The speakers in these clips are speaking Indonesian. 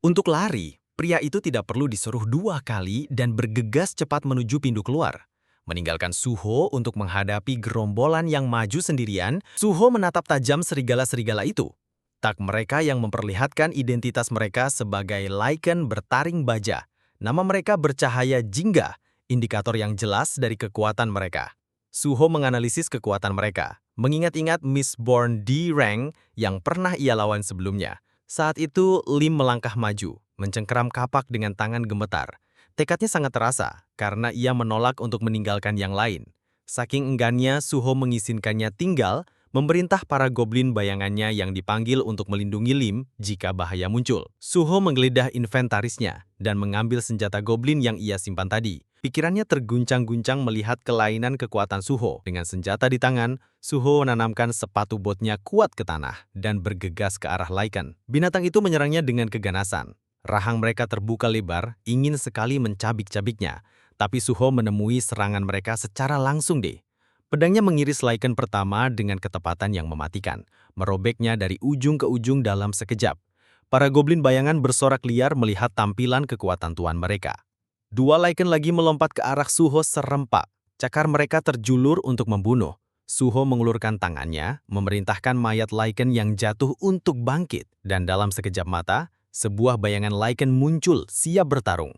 Untuk lari, pria itu tidak perlu disuruh 2 kali dan bergegas cepat menuju pintu keluar. Meninggalkan Suho untuk menghadapi gerombolan yang maju sendirian, Suho menatap tajam serigala-serigala itu. Tak mereka yang memperlihatkan identitas mereka sebagai Lycan bertaring baja. Nama mereka bercahaya jingga, indikator yang jelas dari kekuatan mereka. Suho menganalisis kekuatan mereka, mengingat-ingat Mistborn D. Rank yang pernah ia lawan sebelumnya. Saat itu, Lim melangkah maju, mencengkeram kapak dengan tangan gemetar. Tekadnya sangat terasa, karena ia menolak untuk meninggalkan yang lain. Saking enggannya, Suho mengizinkannya tinggal, memerintah para goblin bayangannya yang dipanggil untuk melindungi Lim jika bahaya muncul. Suho menggeledah inventarisnya dan mengambil senjata goblin yang ia simpan tadi. Pikirannya terguncang-guncang melihat kelainan kekuatan Suho. Dengan senjata di tangan, Suho menanamkan sepatu botnya kuat ke tanah dan bergegas ke arah Lycan. Binatang itu menyerangnya dengan keganasan. Rahang mereka terbuka lebar, ingin sekali mencabik-cabiknya. Tapi Suho menemui serangan mereka secara langsung deh. Pedangnya mengiris Lycan pertama dengan ketepatan yang mematikan, merobeknya dari ujung ke ujung dalam sekejap. Para goblin bayangan bersorak liar melihat tampilan kekuatan tuan mereka. 2 Lycan lagi melompat ke arah Suho serempak. Cakar mereka terjulur untuk membunuh. Suho mengulurkan tangannya, memerintahkan mayat Lycan yang jatuh untuk bangkit. Dan dalam sekejap mata, sebuah bayangan Lycan muncul siap bertarung.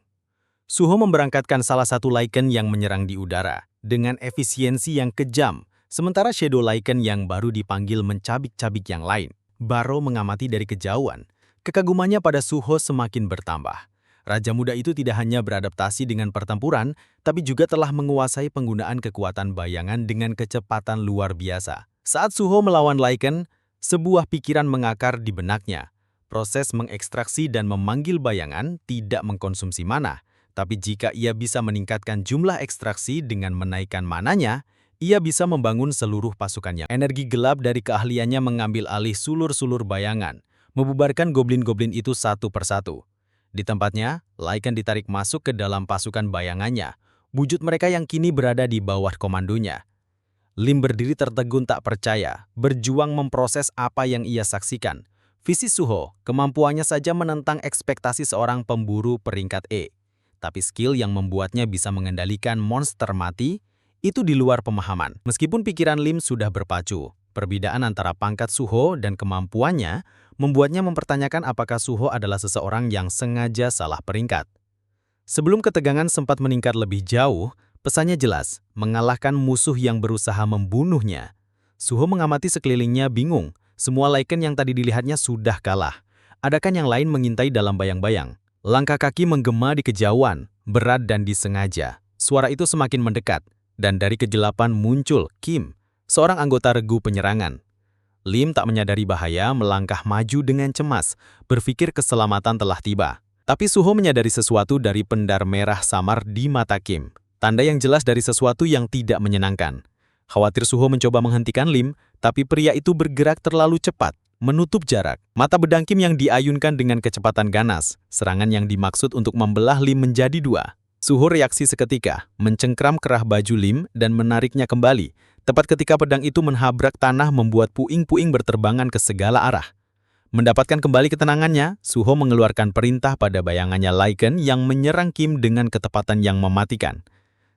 Suho memberangkatkan salah satu Lycan yang menyerang di udara, dengan efisiensi yang kejam, sementara Shadow Lycan yang baru dipanggil mencabik-cabik yang lain. Baro mengamati dari kejauhan. Kekagumannya pada Suho semakin bertambah. Raja muda itu tidak hanya beradaptasi dengan pertempuran, tapi juga telah menguasai penggunaan kekuatan bayangan dengan kecepatan luar biasa. Saat Suho melawan Lycan, sebuah pikiran mengakar di benaknya. Proses mengekstraksi dan memanggil bayangan tidak mengkonsumsi mana, tapi jika ia bisa meningkatkan jumlah ekstraksi dengan menaikkan mananya, ia bisa membangun seluruh pasukannya. Energi gelap dari keahliannya mengambil alih sulur-sulur bayangan, membubarkan goblin-goblin itu satu persatu. Di tempatnya, Lycan ditarik masuk ke dalam pasukan bayangannya, wujud mereka yang kini berada di bawah komandonya. Lim berdiri tertegun tak percaya, berjuang memproses apa yang ia saksikan. Visi Suho, kemampuannya saja menentang ekspektasi seorang pemburu peringkat E. Tapi skill yang membuatnya bisa mengendalikan monster mati, itu di luar pemahaman. Meskipun pikiran Lim sudah berpacu, perbedaan antara pangkat Suho dan kemampuannya membuatnya mempertanyakan apakah Suho adalah seseorang yang sengaja salah peringkat. Sebelum ketegangan sempat meningkat lebih jauh, pesannya jelas, mengalahkan musuh yang berusaha membunuhnya. Suho mengamati sekelilingnya bingung, semua Lycan yang tadi dilihatnya sudah kalah. Adakah yang lain mengintai dalam bayang-bayang? Langkah kaki menggema di kejauhan, berat dan disengaja. Suara itu semakin mendekat, dan dari kegelapan muncul Kim, seorang anggota regu penyerangan. Lim tak menyadari bahaya, melangkah maju dengan cemas, berpikir keselamatan telah tiba. Tapi Suho menyadari sesuatu dari pendar merah samar di mata Kim, tanda yang jelas dari sesuatu yang tidak menyenangkan. Khawatir Suho mencoba menghentikan Lim, tapi pria itu bergerak terlalu cepat, menutup jarak. Mata bedang Kim yang diayunkan dengan kecepatan ganas, serangan yang dimaksud untuk membelah Lim menjadi 2. Suho reaksi seketika, mencengkram kerah baju Lim dan menariknya kembali. Tepat ketika pedang itu menghabrak tanah membuat puing-puing berterbangan ke segala arah. Mendapatkan kembali ketenangannya, Suho mengeluarkan perintah pada bayangannya Lycan yang menyerang Kim dengan ketepatan yang mematikan.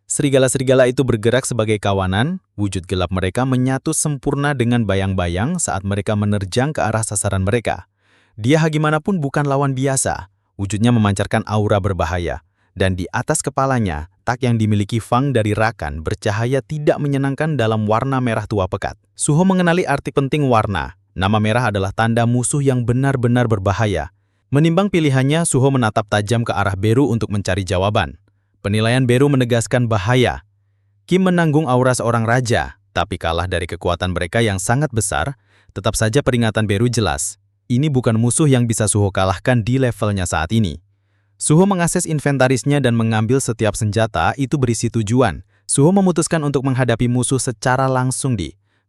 Serigala-serigala itu bergerak sebagai kawanan, wujud gelap mereka menyatu sempurna dengan bayang-bayang saat mereka menerjang ke arah sasaran mereka. Dia hagimanapun bukan lawan biasa, wujudnya memancarkan aura berbahaya. Dan di atas kepalanya, tak yang dimiliki Fang dari Rakan bercahaya tidak menyenangkan dalam warna merah tua pekat. Suho mengenali arti penting warna. Nama merah adalah tanda musuh yang benar-benar berbahaya. Menimbang pilihannya, Suho menatap tajam ke arah Beru untuk mencari jawaban. Penilaian Beru menegaskan bahaya. Kim menanggung aura seorang raja, tapi kalah dari kekuatan mereka yang sangat besar. Tetap saja peringatan Beru jelas. Ini bukan musuh yang bisa Suho kalahkan di levelnya saat ini. Suho mengakses inventarisnya dan mengambil setiap senjata itu berisi tujuan. Suho memutuskan untuk menghadapi musuh secara langsung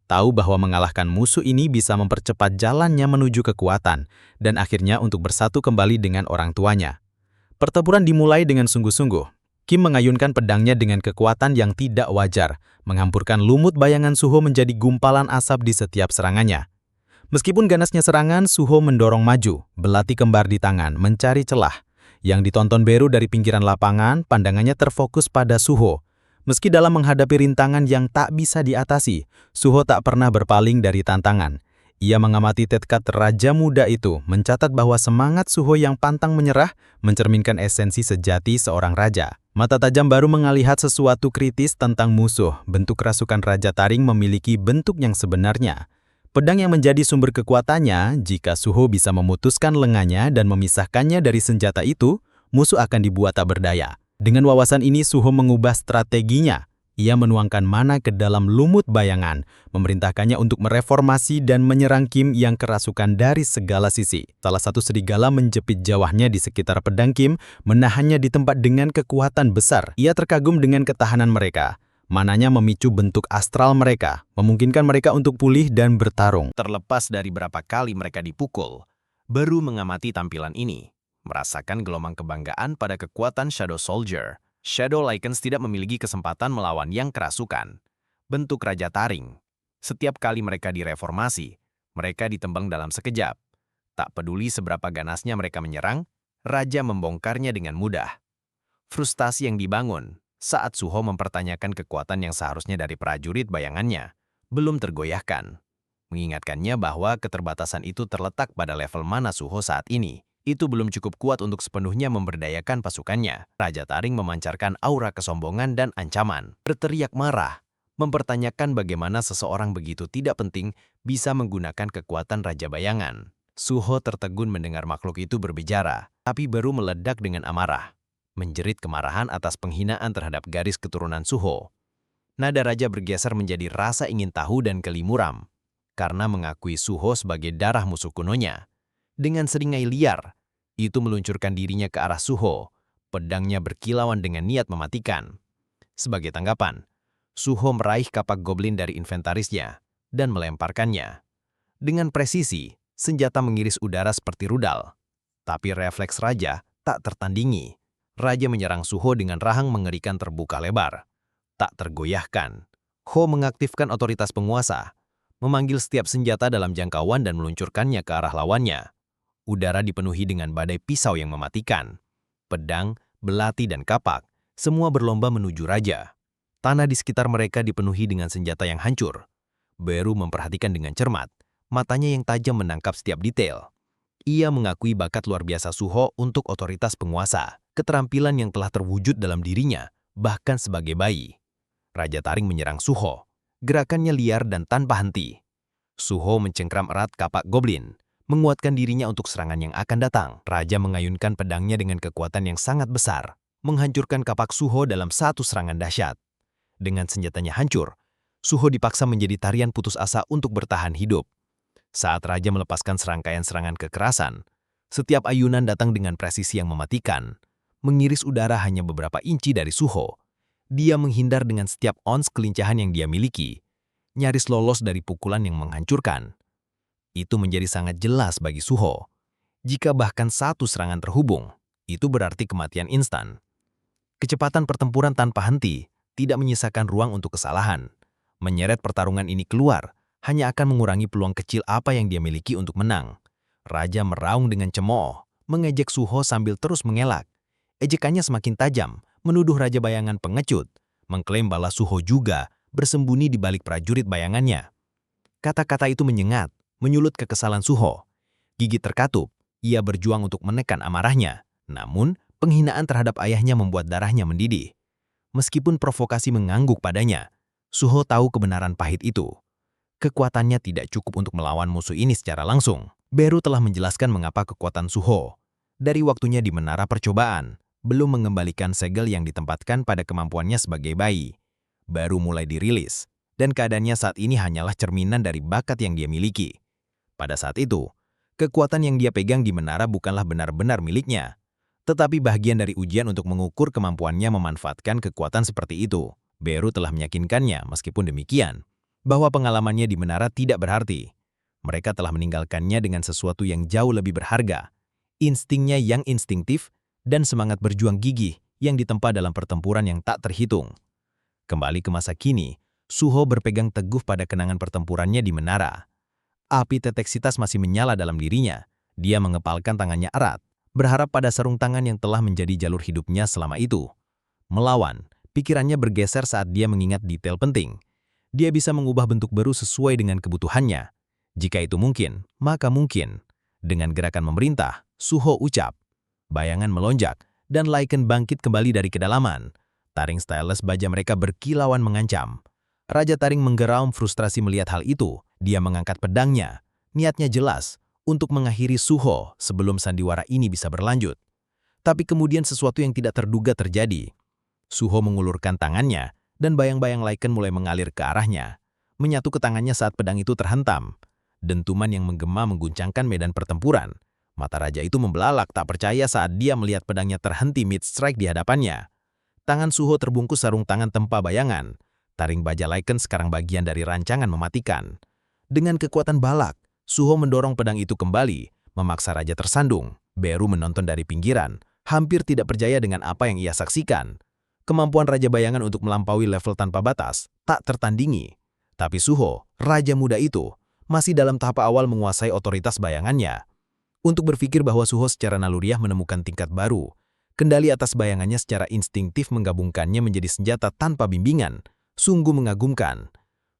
tahu bahwa mengalahkan musuh ini bisa mempercepat jalannya menuju kekuatan, dan akhirnya untuk bersatu kembali dengan orang tuanya. Pertempuran dimulai dengan sungguh-sungguh. Kim mengayunkan pedangnya dengan kekuatan yang tidak wajar, menghampurkan lumut bayangan Suho menjadi gumpalan asap di setiap serangannya. Meskipun ganasnya serangan, Suho mendorong maju, belati kembar di tangan, mencari celah. Yang ditonton Beru dari pinggiran lapangan, pandangannya terfokus pada Suho. Meski dalam menghadapi rintangan yang tak bisa diatasi, Suho tak pernah berpaling dari tantangan. Ia mengamati tekad raja muda itu, mencatat bahwa semangat Suho yang pantang menyerah mencerminkan esensi sejati seorang raja. Mata tajam Baru melihat sesuatu kritis tentang musuh. Bentuk rasukan Raja Taring memiliki bentuk yang sebenarnya. Pedang yang menjadi sumber kekuatannya, jika Suho bisa memutuskan lengannya dan memisahkannya dari senjata itu, musuh akan dibuat tak berdaya. Dengan wawasan ini, Suho mengubah strateginya. Ia menuangkan mana ke dalam lumut bayangan, memerintahkannya untuk mereformasi dan menyerang Kim yang kerasukan dari segala sisi. Salah satu serigala menjepit jawahnya di sekitar pedang Kim, menahannya di tempat dengan kekuatan besar. Ia terkagum dengan ketahanan mereka. Mananya memicu bentuk astral mereka, memungkinkan mereka untuk pulih dan bertarung. Terlepas dari berapa kali mereka dipukul, Baru mengamati tampilan ini, merasakan gelombang kebanggaan pada kekuatan Shadow Soldier. Shadow Lycans tidak memiliki kesempatan melawan yang kerasukan. Bentuk Raja Taring. Setiap kali mereka direformasi, mereka ditembang dalam sekejap. Tak peduli seberapa ganasnya mereka menyerang, Raja membongkarnya dengan mudah. Frustasi yang dibangun saat Suho mempertanyakan kekuatan yang seharusnya dari prajurit bayangannya, belum tergoyahkan. Mengingatkannya bahwa keterbatasan itu terletak pada level mana Suho saat ini. Itu belum cukup kuat untuk sepenuhnya memberdayakan pasukannya. Raja Taring memancarkan aura kesombongan dan ancaman. Berteriak marah, mempertanyakan bagaimana seseorang begitu tidak penting bisa menggunakan kekuatan Raja Bayangan. Suho tertegun mendengar makhluk itu berbicara, tapi baru meledak dengan amarah. Menjerit kemarahan atas penghinaan terhadap garis keturunan Suho. Nada Raja bergeser menjadi rasa ingin tahu dan geli muram, karena mengakui Suho sebagai darah musuh kunonya. Dengan seringai liar, itu meluncurkan dirinya ke arah Suho. Pedangnya berkilauan dengan niat mematikan. Sebagai tanggapan, Suho meraih kapak goblin dari inventarisnya dan melemparkannya. Dengan presisi, senjata mengiris udara seperti rudal. Tapi refleks Raja tak tertandingi. Raja menyerang Suho dengan rahang mengerikan terbuka lebar. Tak tergoyahkan. Ho mengaktifkan otoritas penguasa, memanggil setiap senjata dalam jangkauan dan meluncurkannya ke arah lawannya. Udara dipenuhi dengan badai pisau yang mematikan. Pedang, belati, dan kapak, semua berlomba menuju Raja. Tanah di sekitar mereka dipenuhi dengan senjata yang hancur. Beru memperhatikan dengan cermat, matanya yang tajam menangkap setiap detail. Ia mengakui bakat luar biasa Suho untuk otoritas penguasa, keterampilan yang telah terwujud dalam dirinya, bahkan sebagai bayi. Raja Taring menyerang Suho, gerakannya liar dan tanpa henti. Suho mencengkram erat kapak goblin, menguatkan dirinya untuk serangan yang akan datang. Raja mengayunkan pedangnya dengan kekuatan yang sangat besar, menghancurkan kapak Suho dalam satu serangan dahsyat. Dengan senjatanya hancur, Suho dipaksa menjadi tarian putus asa untuk bertahan hidup. Saat Raja melepaskan serangkaian serangan kekerasan, setiap ayunan datang dengan presisi yang mematikan, mengiris udara hanya beberapa inci dari Suho. Dia menghindar dengan setiap ons kelincahan yang dia miliki, nyaris lolos dari pukulan yang menghancurkan. Itu menjadi sangat jelas bagi Suho. Jika bahkan satu serangan terhubung, itu berarti kematian instan. Kecepatan pertempuran tanpa henti tidak menyisakan ruang untuk kesalahan. Menyeret pertarungan ini keluar hanya akan mengurangi peluang kecil apa yang dia miliki untuk menang. Raja meraung dengan cemooh, mengejek Suho sambil terus mengelak. Ejekannya semakin tajam, menuduh Raja Bayangan pengecut, mengklaim bahwa Suho juga bersembunyi di balik prajurit bayangannya. Kata-kata itu menyengat, menyulut kekesalan Suho. Gigi terkatup, ia berjuang untuk menekan amarahnya. Namun, penghinaan terhadap ayahnya membuat darahnya mendidih. Meskipun provokasi mengangguk padanya, Suho tahu kebenaran pahit itu. Kekuatannya tidak cukup untuk melawan musuh ini secara langsung. Beru telah menjelaskan mengapa kekuatan Suho, dari waktunya di menara percobaan, belum mengembalikan segel yang ditempatkan pada kemampuannya sebagai bayi. Baru mulai dirilis, dan keadaannya saat ini hanyalah cerminan dari bakat yang dia miliki. Pada saat itu, kekuatan yang dia pegang di menara bukanlah benar-benar miliknya, tetapi bagian dari ujian untuk mengukur kemampuannya memanfaatkan kekuatan seperti itu. Beru telah meyakinkannya, meskipun demikian, bahwa pengalamannya di menara tidak berarti. Mereka telah meninggalkannya dengan sesuatu yang jauh lebih berharga, instingnya yang instingtif, dan semangat berjuang gigih yang ditempa dalam pertempuran yang tak terhitung. Kembali ke masa kini, Suho berpegang teguh pada kenangan pertempurannya di menara. Api teteksitas masih menyala dalam dirinya. Dia mengepalkan tangannya erat, berharap pada sarung tangan yang telah menjadi jalur hidupnya selama itu. Melawan, pikirannya bergeser saat dia mengingat detail penting. Dia bisa mengubah bentuk baru sesuai dengan kebutuhannya. Jika itu mungkin, maka mungkin. Dengan gerakan memerintah, Suho ucap. Bayangan melonjak, dan Lycan bangkit kembali dari kedalaman. Taring stylus baja mereka berkilauan mengancam. Raja Taring menggeraum frustrasi melihat hal itu. Dia mengangkat pedangnya. Niatnya jelas, untuk mengakhiri Suho sebelum sandiwara ini bisa berlanjut. Tapi kemudian sesuatu yang tidak terduga terjadi. Suho mengulurkan tangannya, dan bayang-bayang Lycan mulai mengalir ke arahnya. Menyatu ke tangannya saat pedang itu terhentam. Dentuman yang menggema mengguncangkan medan pertempuran. Mata raja itu membelalak tak percaya saat dia melihat pedangnya terhenti mid-strike di hadapannya. Tangan Suho terbungkus sarung tangan tempa bayangan. Taring baja Lycan sekarang bagian dari rancangan mematikan. Dengan kekuatan balak, Suho mendorong pedang itu kembali, memaksa raja tersandung. Beru menonton dari pinggiran, hampir tidak percaya dengan apa yang ia saksikan. Kemampuan Raja Bayangan untuk melampaui level tanpa batas tak tertandingi. Tapi Suho, raja muda itu, masih dalam tahap awal menguasai otoritas bayangannya. Untuk berpikir bahwa Suho secara naluriah menemukan tingkat baru, kendali atas bayangannya secara instingtif menggabungkannya menjadi senjata tanpa bimbingan, sungguh mengagumkan.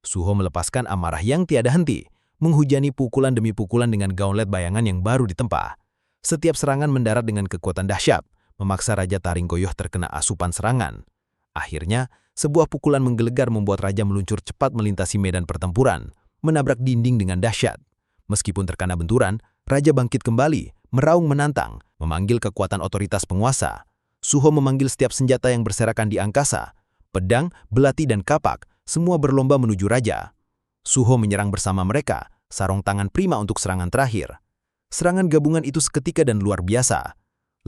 Suho melepaskan amarah yang tiada henti, menghujani pukulan demi pukulan dengan gauntlet bayangan yang baru ditempa. Setiap serangan mendarat dengan kekuatan dahsyat, memaksa Raja Taring goyoh terkena asupan serangan. Akhirnya, sebuah pukulan menggelegar membuat Raja meluncur cepat melintasi medan pertempuran, menabrak dinding dengan dahsyat. Meskipun terkena benturan, Raja bangkit kembali, meraung menantang, memanggil kekuatan otoritas penguasa. Suho memanggil setiap senjata yang berserakan di angkasa. Pedang, belati, dan kapak, semua berlomba menuju Raja. Suho menyerang bersama mereka, sarung tangan prima untuk serangan terakhir. Serangan gabungan itu seketika dan luar biasa.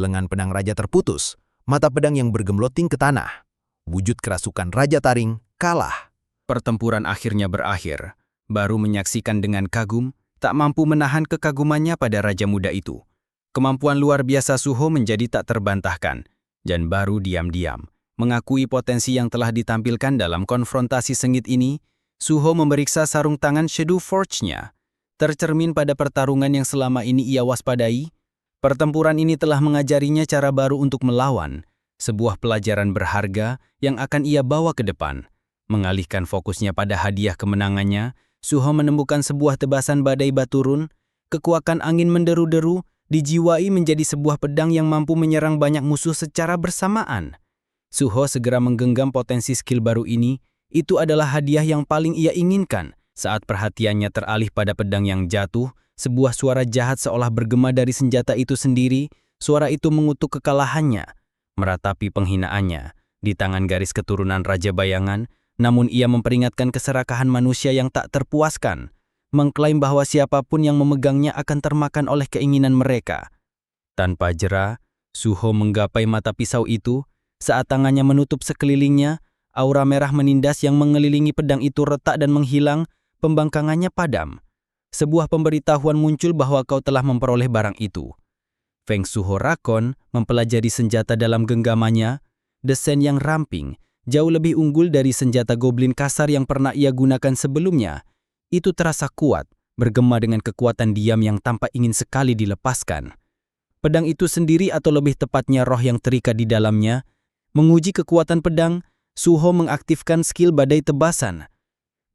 Lengan pedang Raja terputus, mata pedang yang bergemloting ke tanah. Wujud kerasukan Raja Taring kalah. Pertempuran akhirnya berakhir. Baru menyaksikan dengan kagum, tak mampu menahan kekagumannya pada raja muda itu. Kemampuan luar biasa Suho menjadi tak terbantahkan, dan baru diam-diam mengakui potensi yang telah ditampilkan dalam konfrontasi sengit ini. Suho memeriksa sarung tangan Shadow Forge-nya. Tercermin pada pertarungan yang selama ini ia waspadai, pertempuran ini telah mengajarinya cara baru untuk melawan, sebuah pelajaran berharga yang akan ia bawa ke depan. Mengalihkan fokusnya pada hadiah kemenangannya, Suho menemukan sebuah tebasan badai baturun, kekuatan angin menderu-deru, dijiwai menjadi sebuah pedang yang mampu menyerang banyak musuh secara bersamaan. Suho segera menggenggam potensi skill baru ini. Itu adalah hadiah yang paling ia inginkan. Saat perhatiannya teralih pada pedang yang jatuh, sebuah suara jahat seolah bergema dari senjata itu sendiri. Suara itu mengutuk kekalahannya, meratapi penghinaannya. Di tangan garis keturunan Raja Bayangan, namun ia memperingatkan keserakahan manusia yang tak terpuaskan, mengklaim bahwa siapapun yang memegangnya akan termakan oleh keinginan mereka. Tanpa jera, Suho menggapai mata pisau itu. Saat tangannya menutup sekelilingnya, aura merah menindas yang mengelilingi pedang itu retak dan menghilang, pembangkangannya padam. Sebuah pemberitahuan muncul bahwa kau telah memperoleh barang itu. Feng Suho Rakon mempelajari senjata dalam genggamannya. Desain yang ramping, jauh lebih unggul dari senjata goblin kasar yang pernah ia gunakan sebelumnya. Itu terasa kuat, bergema dengan kekuatan diam yang tampak ingin sekali dilepaskan. Pedang itu sendiri, atau lebih tepatnya roh yang terikat di dalamnya, menguji kekuatan pedang. Suho mengaktifkan skill badai tebasan.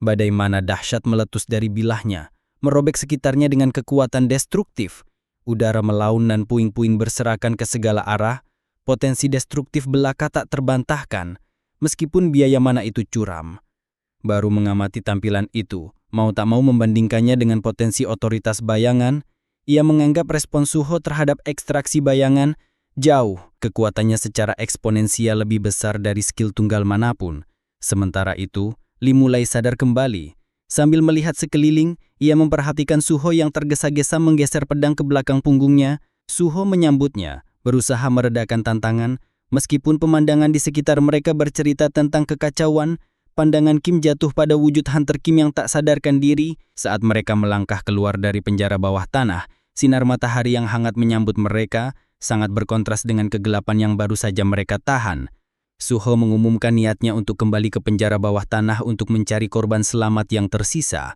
Badai mana dahsyat meletus dari bilahnya, merobek sekitarnya dengan kekuatan destruktif. Udara melaun dan puing-puing berserakan ke segala arah. Potensi destruktif belaka tak terbantahkan, meskipun biaya mana itu curam. Baru mengamati tampilan itu, mau tak mau membandingkannya dengan potensi otoritas bayangan, ia menganggap respon Suho terhadap ekstraksi bayangan jauh, kekuatannya secara eksponensial lebih besar dari skill tunggal manapun. Sementara itu, Li mulai sadar kembali. Sambil melihat sekeliling, ia memperhatikan Suho yang tergesa-gesa menggeser pedang ke belakang punggungnya. Suho menyambutnya, berusaha meredakan tantangan. Meskipun pemandangan di sekitar mereka bercerita tentang kekacauan, pandangan Kim jatuh pada wujud Hunter Kim yang tak sadarkan diri. Saat mereka melangkah keluar dari penjara bawah tanah, sinar matahari yang hangat menyambut mereka, sangat berkontras dengan kegelapan yang baru saja mereka tahan. Suho mengumumkan niatnya untuk kembali ke penjara bawah tanah untuk mencari korban selamat yang tersisa.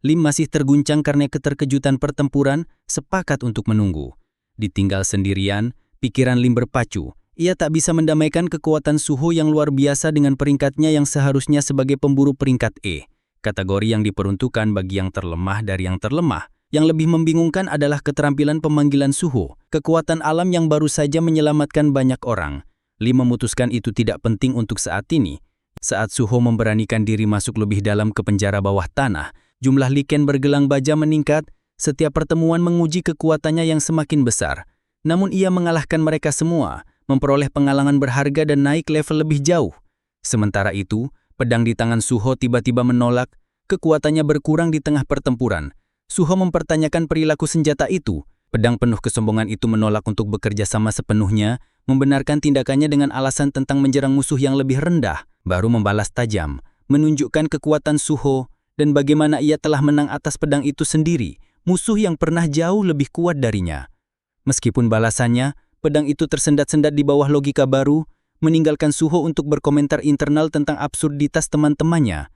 Lim masih terguncang karena keterkejutan pertempuran, sepakat untuk menunggu. Ditinggal sendirian, pikiran Lim berpacu. Ia tak bisa mendamaikan kekuatan Suho yang luar biasa dengan peringkatnya yang seharusnya sebagai pemburu peringkat E. Kategori yang diperuntukkan bagi yang terlemah dari yang terlemah. Yang lebih membingungkan adalah keterampilan pemanggilan Suho, kekuatan alam yang baru saja menyelamatkan banyak orang. Lim memutuskan itu tidak penting untuk saat ini. Saat Suho memberanikan diri masuk lebih dalam ke penjara bawah tanah, jumlah Liken bergelang baja meningkat, setiap pertemuan menguji kekuatannya yang semakin besar. Namun ia mengalahkan mereka semua, memperoleh pengalaman berharga dan naik level lebih jauh. Sementara itu, pedang di tangan Suho tiba-tiba menolak, kekuatannya berkurang di tengah pertempuran. Suho mempertanyakan perilaku senjata itu. Pedang penuh kesombongan itu menolak untuk bekerja sama sepenuhnya, membenarkan tindakannya dengan alasan tentang menjerang musuh yang lebih rendah, baru membalas tajam, menunjukkan kekuatan Suho dan bagaimana ia telah menang atas pedang itu sendiri, musuh yang pernah jauh lebih kuat darinya. Meskipun balasannya, pedang itu tersendat-sendat di bawah logika baru, meninggalkan Suho untuk berkomentar internal tentang absurditas teman-temannya.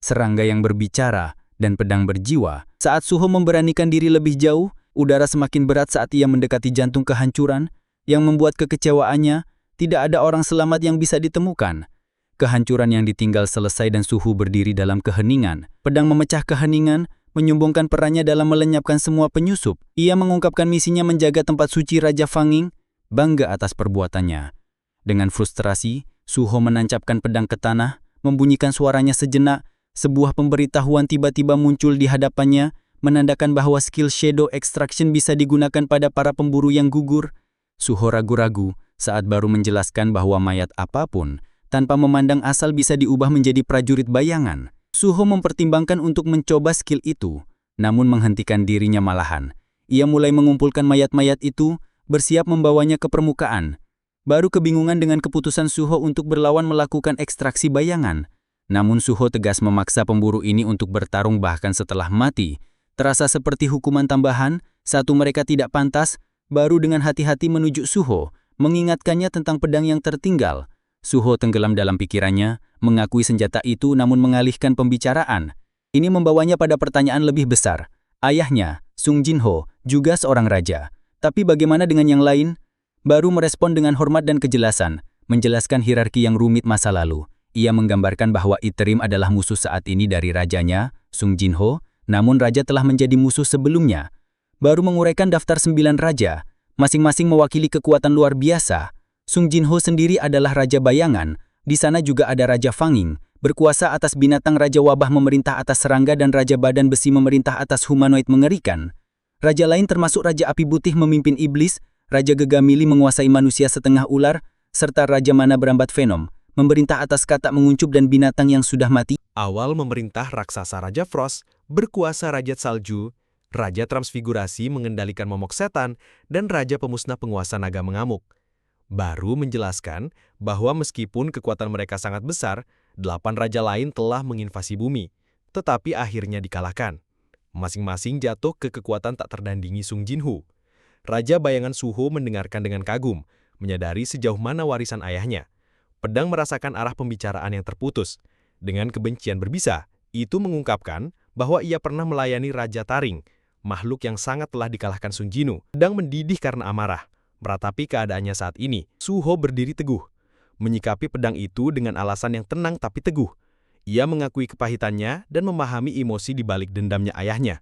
Serangga yang berbicara dan pedang berjiwa. Saat Suho memberanikan diri lebih jauh, udara semakin berat saat ia mendekati jantung kehancuran, yang membuat kekecewaannya, tidak ada orang selamat yang bisa ditemukan. Kehancuran yang ditinggal selesai dan Suho berdiri dalam keheningan. Pedang memecah keheningan, menyumbangkan perannya dalam melenyapkan semua penyusup. Ia mengungkapkan misinya menjaga tempat suci Raja Fanging, bangga atas perbuatannya. Dengan frustrasi, Suho menancapkan pedang ke tanah, membunyikan suaranya sejenak, sebuah pemberitahuan tiba-tiba muncul di hadapannya, menandakan bahwa skill Shadow Extraction bisa digunakan pada para pemburu yang gugur. Suho ragu-ragu saat baru menjelaskan bahwa mayat apapun, tanpa memandang asal bisa diubah menjadi prajurit bayangan. Suho mempertimbangkan untuk mencoba skill itu, namun menghentikan dirinya malahan. Ia mulai mengumpulkan mayat-mayat itu, bersiap membawanya ke permukaan. Baru kebingungan dengan keputusan Suho untuk berlawan melakukan ekstraksi bayangan. Namun Suho tegas memaksa pemburu ini untuk bertarung bahkan setelah mati. Terasa seperti hukuman tambahan, satu mereka tidak pantas, baru dengan hati-hati menuju Suho, mengingatkannya tentang pedang yang tertinggal. Suho tenggelam dalam pikirannya, mengakui senjata itu namun mengalihkan pembicaraan. Ini membawanya pada pertanyaan lebih besar. Ayahnya, Sung Jinho, juga seorang raja. Tapi bagaimana dengan yang lain? Baru merespon dengan hormat dan kejelasan, menjelaskan hierarki yang rumit masa lalu. Ia menggambarkan bahwa Iterim adalah musuh saat ini dari rajanya, Sung Jinho, namun raja telah menjadi musuh sebelumnya. Baru menguraikan daftar 9 raja, masing-masing mewakili kekuatan luar biasa. Sung Jinho sendiri adalah raja bayangan, di sana juga ada Raja Fanging, berkuasa atas binatang, raja wabah memerintah atas serangga dan raja badan besi memerintah atas humanoid mengerikan. Raja lain termasuk Raja Api Putih memimpin iblis, Raja Gegamili menguasai manusia setengah ular, serta Raja Mana Berambat Venom, memerintah atas katak menguncup dan binatang yang sudah mati. Awal memerintah raksasa Raja Frost, berkuasa Raja Salju, Raja Transfigurasi mengendalikan momok setan, dan Raja Pemusnah penguasa naga mengamuk. Baru menjelaskan bahwa meskipun kekuatan mereka sangat besar, 8 raja lain telah menginvasi bumi, tetapi akhirnya dikalahkan. Masing-masing jatuh ke kekuatan tak terdandingi Sung Jinho. Raja bayangan Suho mendengarkan dengan kagum, menyadari sejauh mana warisan ayahnya. Pedang merasakan arah pembicaraan yang terputus. Dengan kebencian berbisa, itu mengungkapkan bahwa ia pernah melayani Raja Taring, makhluk yang sangat telah dikalahkan Sung Jinho. Pedang mendidih karena amarah. Meratapi keadaannya saat ini, Suho berdiri teguh, menyikapi pedang itu dengan alasan yang tenang tapi teguh. Ia mengakui kepahitannya dan memahami emosi di balik dendamnya ayahnya.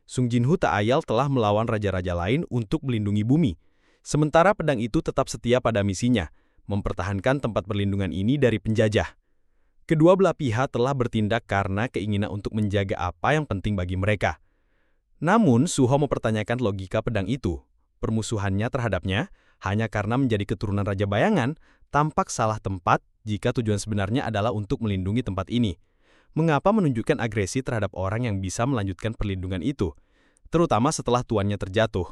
Sung Jinho tak ayal telah melawan raja-raja lain untuk melindungi bumi. Sementara pedang itu tetap setia pada misinya, mempertahankan tempat perlindungan ini dari penjajah. Kedua belah pihak telah bertindak karena keinginan untuk menjaga apa yang penting bagi mereka. Namun, Suho mempertanyakan logika pedang itu. Permusuhannya terhadapnya hanya karena menjadi keturunan Raja Bayangan tampak salah tempat jika tujuan sebenarnya adalah untuk melindungi tempat ini. Mengapa menunjukkan agresi terhadap orang yang bisa melanjutkan perlindungan itu, terutama setelah tuannya terjatuh?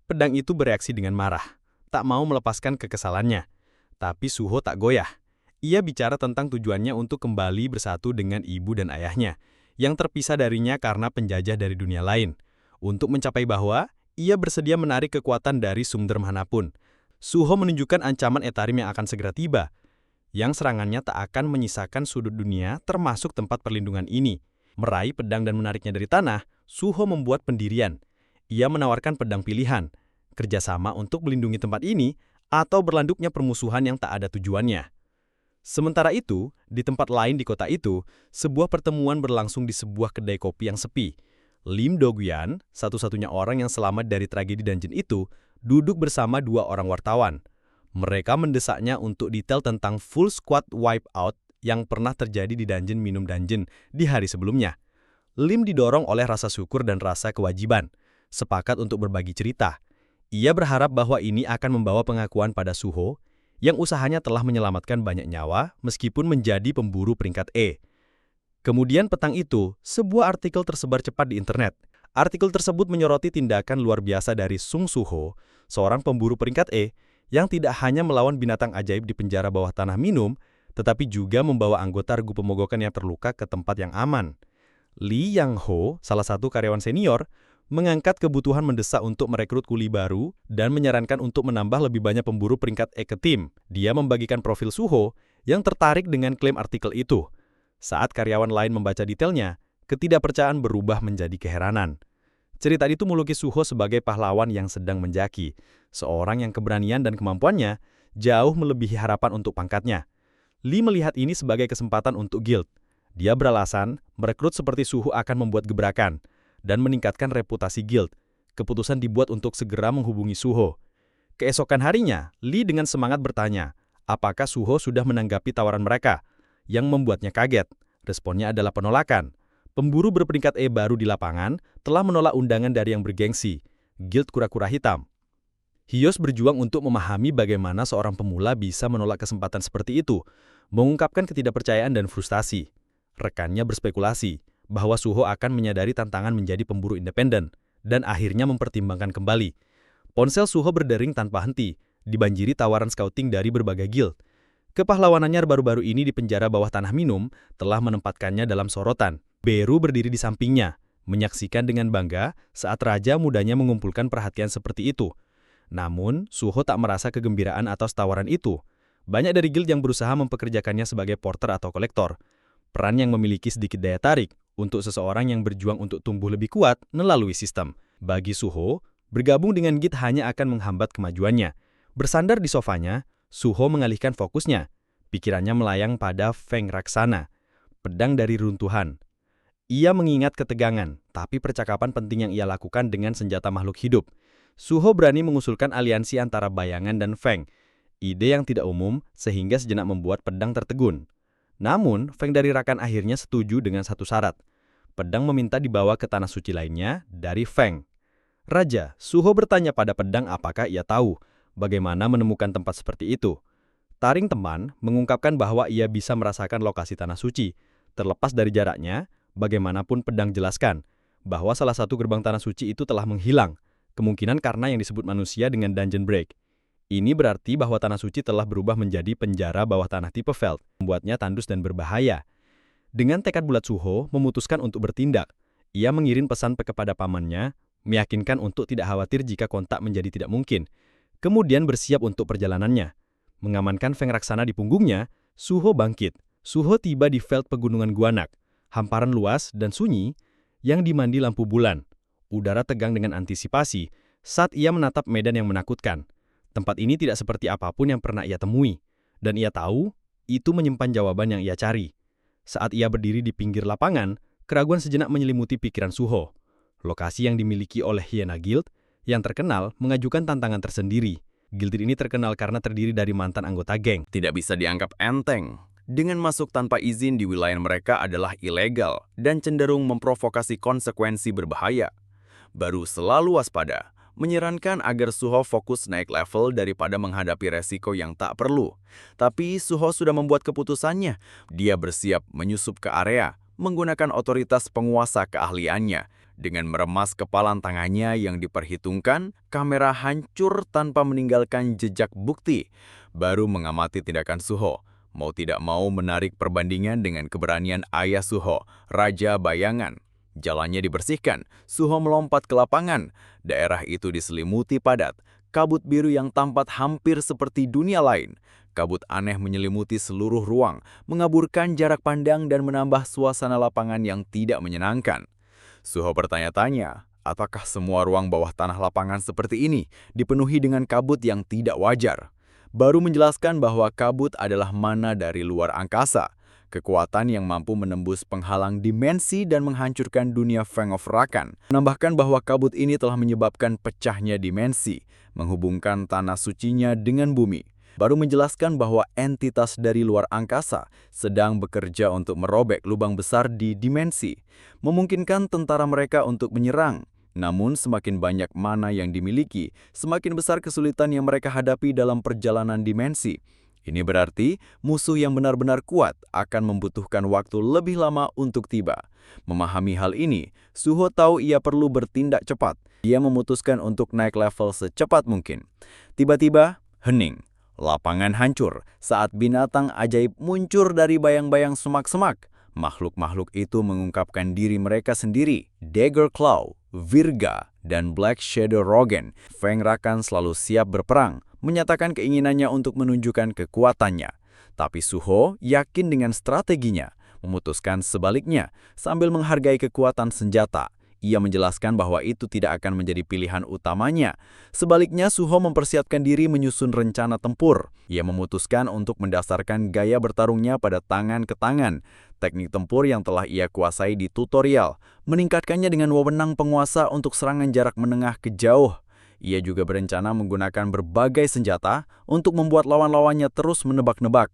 Pedang itu bereaksi dengan marah, tak mau melepaskan kekesalannya. Tapi Suho tak goyah. Ia bicara tentang tujuannya untuk kembali bersatu dengan ibu dan ayahnya, yang terpisah darinya karena penjajah dari dunia lain. Untuk mencapai bahwa ia bersedia menarik kekuatan dari sumber manapun. Suho menunjukkan ancaman Etarim yang akan segera tiba, yang serangannya tak akan menyisakan sudut dunia termasuk tempat perlindungan ini. Meraih pedang dan menariknya dari tanah, Suho membuat pendirian. Ia menawarkan pedang pilihan, kerjasama untuk melindungi tempat ini, atau berlanduknya permusuhan yang tak ada tujuannya. Sementara itu, di tempat lain di kota itu, sebuah pertemuan berlangsung di sebuah kedai kopi yang sepi. Lim Do-gyan, satu-satunya orang yang selamat dari tragedi dungeon itu, duduk bersama dua orang wartawan. Mereka mendesaknya untuk detail tentang full squad wipeout yang pernah terjadi di dungeon minum dungeon di hari sebelumnya. Lim didorong oleh rasa syukur dan rasa kewajiban, sepakat untuk berbagi cerita. Ia berharap bahwa ini akan membawa pengakuan pada Suho, yang usahanya telah menyelamatkan banyak nyawa meskipun menjadi pemburu peringkat E. Kemudian petang itu, sebuah artikel tersebar cepat di internet. Artikel tersebut menyoroti tindakan luar biasa dari Sung Suho, seorang pemburu peringkat E, yang tidak hanya melawan binatang ajaib di penjara bawah tanah minum, tetapi juga membawa anggota regu pemogokan yang terluka ke tempat yang aman. Lee Yang-ho, salah satu karyawan senior, mengangkat kebutuhan mendesak untuk merekrut kuli baru dan menyarankan untuk menambah lebih banyak pemburu peringkat E ke tim. Dia membagikan profil Suho yang tertarik dengan klaim artikel itu. Saat karyawan lain membaca detailnya, ketidakpercayaan berubah menjadi keheranan. Cerita itu melukis Suho sebagai pahlawan yang sedang menjaki, seorang yang keberanian dan kemampuannya jauh melebihi harapan untuk pangkatnya. Lee melihat ini sebagai kesempatan untuk guild. Dia beralasan, merekrut seperti Suho akan membuat gebrakan dan meningkatkan reputasi guild. Keputusan dibuat untuk segera menghubungi Suho. Keesokan harinya, Lee dengan semangat bertanya, apakah Suho sudah menanggapi tawaran mereka, yang membuatnya kaget. Responnya adalah penolakan. Pemburu berperingkat E baru di lapangan telah menolak undangan dari yang bergengsi, Guild Kura-Kura Hitam. Hyos berjuang untuk memahami bagaimana seorang pemula bisa menolak kesempatan seperti itu, mengungkapkan ketidakpercayaan dan frustasi. Rekannya berspekulasi bahwa Suho akan menyadari tantangan menjadi pemburu independen, dan akhirnya mempertimbangkan kembali. Ponsel Suho berdering tanpa henti, dibanjiri tawaran scouting dari berbagai guild. Kepahlawanannya baru-baru ini di penjara bawah tanah minum telah menempatkannya dalam sorotan. Beru berdiri di sampingnya, menyaksikan dengan bangga saat raja mudanya mengumpulkan perhatian seperti itu. Namun, Suho tak merasa kegembiraan atas tawaran itu. Banyak dari guild yang berusaha mempekerjakannya sebagai porter atau kolektor. Peran yang memiliki sedikit daya tarik untuk seseorang yang berjuang untuk tumbuh lebih kuat melalui sistem. Bagi Suho, bergabung dengan guild hanya akan menghambat kemajuannya. Bersandar di sofanya, Suho mengalihkan fokusnya. Pikirannya melayang pada Feng Raksana, pedang dari runtuhan. Ia mengingat ketegangan, tapi percakapan penting yang ia lakukan dengan senjata makhluk hidup. Suho berani mengusulkan aliansi antara bayangan dan Feng, ide yang tidak umum sehingga sejenak membuat pedang tertegun. Namun, Feng dari Rakan akhirnya setuju dengan satu syarat. Pedang meminta dibawa ke tanah suci lainnya dari Feng. Raja, Suho bertanya pada pedang apakah ia tahu bagaimana menemukan tempat seperti itu. Taring teman mengungkapkan bahwa ia bisa merasakan lokasi tanah suci. Terlepas dari jaraknya, bagaimanapun pedang jelaskan bahwa salah satu gerbang tanah suci itu telah menghilang, kemungkinan karena yang disebut manusia dengan dungeon break. Ini berarti bahwa tanah suci telah berubah menjadi penjara bawah tanah tipe Veld, membuatnya tandus dan berbahaya. Dengan tekad bulat Suho memutuskan untuk bertindak, ia mengirim pesan kepada pamannya, meyakinkan untuk tidak khawatir jika kontak menjadi tidak mungkin. Kemudian bersiap untuk perjalanannya. Mengamankan Feng Raksana di punggungnya, Suho bangkit. Suho tiba di Veld pegunungan Guanak, hamparan luas dan sunyi yang dimandi lampu bulan. Udara tegang dengan antisipasi saat ia menatap medan yang menakutkan. Tempat ini tidak seperti apapun yang pernah ia temui, dan ia tahu itu menyimpan jawaban yang ia cari. Saat ia berdiri di pinggir lapangan, keraguan sejenak menyelimuti pikiran Suho. Lokasi yang dimiliki oleh Hyena Guild, yang terkenal mengajukan tantangan tersendiri. Guild ini terkenal karena terdiri dari mantan anggota geng. Tidak bisa dianggap enteng. Dengan masuk tanpa izin di wilayah mereka adalah ilegal dan cenderung memprovokasi konsekuensi berbahaya. Baru selalu waspada, menyarankan agar Suho fokus naik level daripada menghadapi resiko yang tak perlu. Tapi Suho sudah membuat keputusannya. Dia bersiap menyusup ke area, menggunakan otoritas penguasa keahliannya. Dengan meremas kepalan tangannya yang diperhitungkan, kamera hancur tanpa meninggalkan jejak bukti. Baru mengamati tindakan Suho. Mau tidak mau menarik perbandingan dengan keberanian ayah Suho, Raja Bayangan. Jalannya dibersihkan, Suho melompat ke lapangan. Daerah itu diselimuti padat, kabut biru yang tampak hampir seperti dunia lain. Kabut aneh menyelimuti seluruh ruang, mengaburkan jarak pandang dan menambah suasana lapangan yang tidak menyenangkan. Suho bertanya-tanya, apakah semua ruang bawah tanah lapangan seperti ini dipenuhi dengan kabut yang tidak wajar? Baru menjelaskan bahwa kabut adalah mana dari luar angkasa, kekuatan yang mampu menembus penghalang dimensi dan menghancurkan dunia Feng of Rakan. Menambahkan bahwa kabut ini telah menyebabkan pecahnya dimensi, menghubungkan tanah sucinya dengan bumi. Baru menjelaskan bahwa entitas dari luar angkasa sedang bekerja untuk merobek lubang besar di dimensi, memungkinkan tentara mereka untuk menyerang. Namun semakin banyak mana yang dimiliki, semakin besar kesulitan yang mereka hadapi dalam perjalanan dimensi. Ini berarti musuh yang benar-benar kuat akan membutuhkan waktu lebih lama untuk tiba. Memahami hal ini, Suho tahu ia perlu bertindak cepat. Ia memutuskan untuk naik level secepat mungkin. Tiba-tiba, hening. Lapangan hancur saat binatang ajaib muncul dari bayang-bayang semak-semak. Makhluk-makhluk itu mengungkapkan diri mereka sendiri, Dagger Claw, Virga, dan Black Shadow Rogan. Feng Rakan selalu siap berperang, menyatakan keinginannya untuk menunjukkan kekuatannya. Tapi Suho yakin dengan strateginya, memutuskan sebaliknya sambil menghargai kekuatan senjata. Ia menjelaskan bahwa itu tidak akan menjadi pilihan utamanya. Sebaliknya, Suho mempersiapkan diri menyusun rencana tempur. Ia memutuskan untuk mendasarkan gaya bertarungnya pada tangan ke tangan, teknik tempur yang telah ia kuasai di tutorial, meningkatkannya dengan wewenang penguasa untuk serangan jarak menengah ke jauh. Ia juga berencana menggunakan berbagai senjata untuk membuat lawan-lawannya terus menebak-nebak.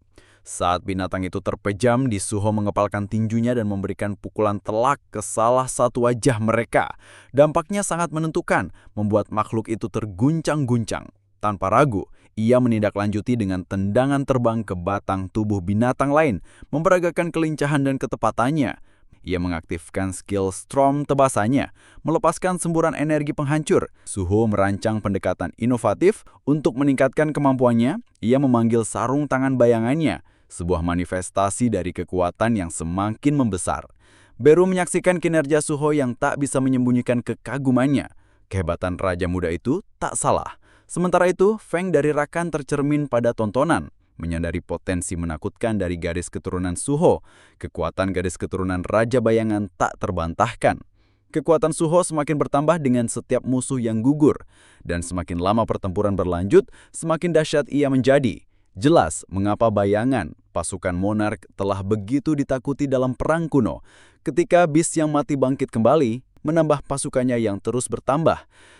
Saat binatang itu terpejam, Suho mengepalkan tinjunya dan memberikan pukulan telak ke salah satu wajah mereka. Dampaknya sangat menentukan, membuat makhluk itu terguncang-guncang. Tanpa ragu, ia menindaklanjuti dengan tendangan terbang ke batang tubuh binatang lain, memperagakan kelincahan dan ketepatannya. Ia mengaktifkan skill Storm tebasannya, melepaskan semburan energi penghancur. Suho merancang pendekatan inovatif untuk meningkatkan kemampuannya. Ia memanggil sarung tangan bayangannya, sebuah manifestasi dari kekuatan yang semakin membesar. Beru menyaksikan kinerja Suho yang tak bisa menyembunyikan kekagumannya. Kehebatan Raja Muda itu tak salah. Sementara itu, Feng dari Rakan tercermin pada tontonan. Menyadari potensi menakutkan dari garis keturunan Suho, kekuatan garis keturunan Raja Bayangan tak terbantahkan. Kekuatan Suho semakin bertambah dengan setiap musuh yang gugur, dan semakin lama pertempuran berlanjut, semakin dahsyat ia menjadi. Jelas mengapa Bayangan, pasukan monark, telah begitu ditakuti dalam perang kuno. Ketika Beast yang mati bangkit kembali, menambah pasukannya yang terus bertambah.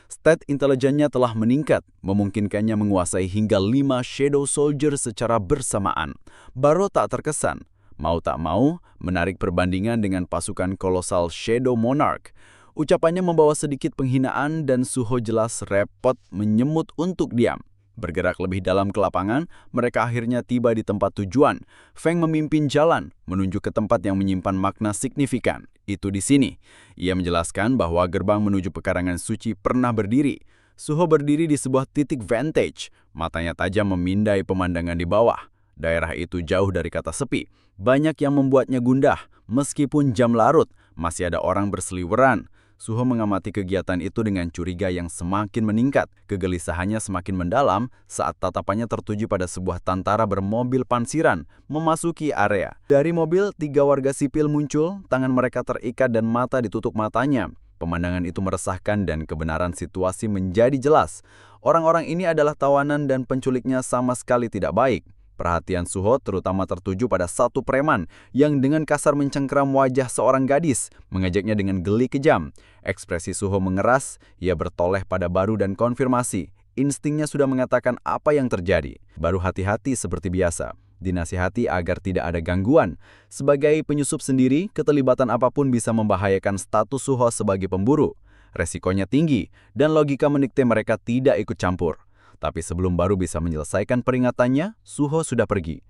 Stat intelijennya telah meningkat, memungkinkannya menguasai hingga 5 Shadow Soldier secara bersamaan. Baro tak terkesan, mau tak mau, menarik perbandingan dengan pasukan kolosal Shadow Monarch. Ucapannya membawa sedikit penghinaan dan Suho jelas repot menyemut untuk diam. Bergerak lebih dalam ke lapangan, mereka akhirnya tiba di tempat tujuan. Feng memimpin jalan, menunjuk ke tempat yang menyimpan makna signifikan. Itu di sini. Ia menjelaskan bahwa gerbang menuju pekarangan suci pernah berdiri. Suho berdiri di sebuah titik vantage. Matanya tajam memindai pemandangan di bawah. Daerah itu jauh dari kata sepi. Banyak yang membuatnya gundah. Meskipun jam larut, masih ada orang berseliweran. Suho mengamati kegiatan itu dengan curiga yang semakin meningkat. Kegelisahannya semakin mendalam saat tatapannya tertuju pada sebuah tentara bermobil pansiran memasuki area. Dari mobil, 3 warga sipil muncul, tangan mereka terikat dan mata ditutup matanya. Pemandangan itu meresahkan dan kebenaran situasi menjadi jelas. Orang-orang ini adalah tawanan dan penculiknya sama sekali tidak baik. Perhatian Suho terutama tertuju pada satu preman yang dengan kasar mencengkeram wajah seorang gadis, mengajaknya dengan geli kejam. Ekspresi Suho mengeras, ia bertoleh pada Baru dan konfirmasi. Instingnya sudah mengatakan apa yang terjadi. Baru hati-hati seperti biasa. Dinasihati agar tidak ada gangguan. Sebagai penyusup sendiri, keterlibatan apapun bisa membahayakan status Suho sebagai pemburu. Resikonya tinggi, dan logika mendikte mereka tidak ikut campur. Tapi sebelum Baru bisa menyelesaikan peringatannya, Suho sudah pergi.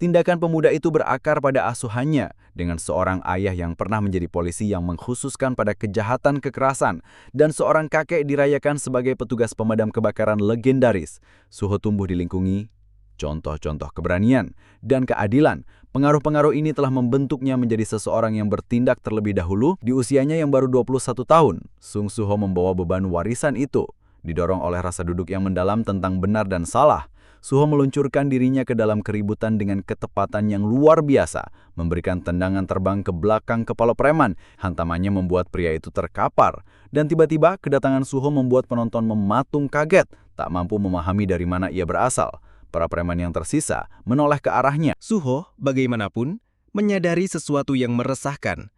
Tindakan pemuda itu berakar pada asuhannya dengan seorang ayah yang pernah menjadi polisi yang mengkhususkan pada kejahatan kekerasan dan seorang kakek dirayakan sebagai petugas pemadam kebakaran legendaris. Suho tumbuh dilingkungi contoh-contoh keberanian dan keadilan. Pengaruh-pengaruh ini telah membentuknya menjadi seseorang yang bertindak terlebih dahulu di usianya yang baru 21 tahun. Sung Suho membawa beban warisan itu. Didorong oleh rasa duduk yang mendalam tentang benar dan salah, Suho meluncurkan dirinya ke dalam keributan dengan ketepatan yang luar biasa, memberikan tendangan terbang ke belakang kepala preman. Hantamannya membuat pria itu terkapar, dan tiba-tiba kedatangan Suho membuat penonton mematung kaget, tak mampu memahami dari mana ia berasal. Para preman yang tersisa menoleh ke arahnya. Suho, bagaimanapun, menyadari sesuatu yang meresahkan.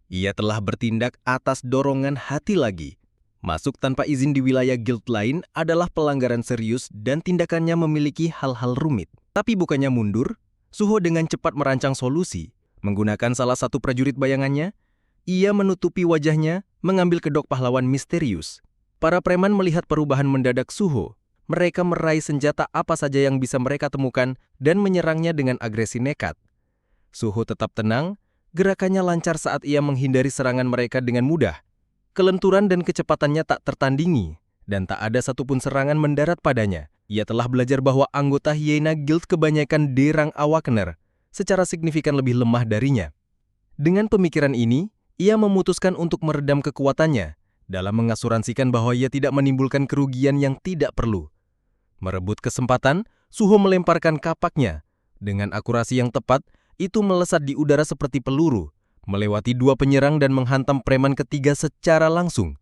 Ia telah bertindak atas dorongan hati lagi. Masuk tanpa izin di wilayah guild lain adalah pelanggaran serius dan tindakannya memiliki hal-hal rumit. Tapi bukannya mundur, Suho dengan cepat merancang solusi. Menggunakan salah satu prajurit bayangannya, ia menutupi wajahnya, mengambil kedok pahlawan misterius. Para preman melihat perubahan mendadak Suho. Mereka meraih senjata apa saja yang bisa mereka temukan dan menyerangnya dengan agresi nekat. Suho tetap tenang, gerakannya lancar saat ia menghindari serangan mereka dengan mudah. Kelenturan dan kecepatannya tak tertandingi, dan tak ada satupun serangan mendarat padanya. Ia telah belajar bahwa anggota Hyena Guild kebanyakan Derang Awakener secara signifikan lebih lemah darinya. Dengan pemikiran ini, ia memutuskan untuk meredam kekuatannya dalam mengasuransikan bahwa ia tidak menimbulkan kerugian yang tidak perlu. Merebut kesempatan, Suho melemparkan kapaknya. Dengan akurasi yang tepat, itu melesat di udara seperti peluru, melewati dua penyerang dan menghantam preman ketiga secara langsung.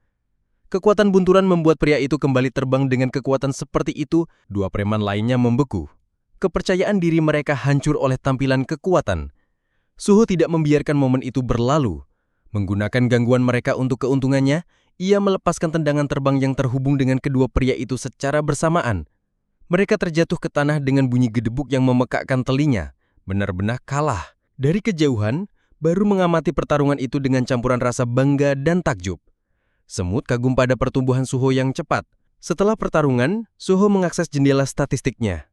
Kekuatan bunturan membuat pria itu kembali terbang dengan kekuatan seperti itu, dua preman lainnya membeku. Kepercayaan diri mereka hancur oleh tampilan kekuatan. Suho tidak membiarkan momen itu berlalu. Menggunakan gangguan mereka untuk keuntungannya, ia melepaskan tendangan terbang yang terhubung dengan kedua pria itu secara bersamaan. Mereka terjatuh ke tanah dengan bunyi gedebuk yang memekakkan telinga. Benar-benar kalah. Dari kejauhan, baru mengamati pertarungan itu dengan campuran rasa bangga dan takjub. Semut kagum pada pertumbuhan Suho yang cepat. Setelah pertarungan, Suho mengakses jendela statistiknya.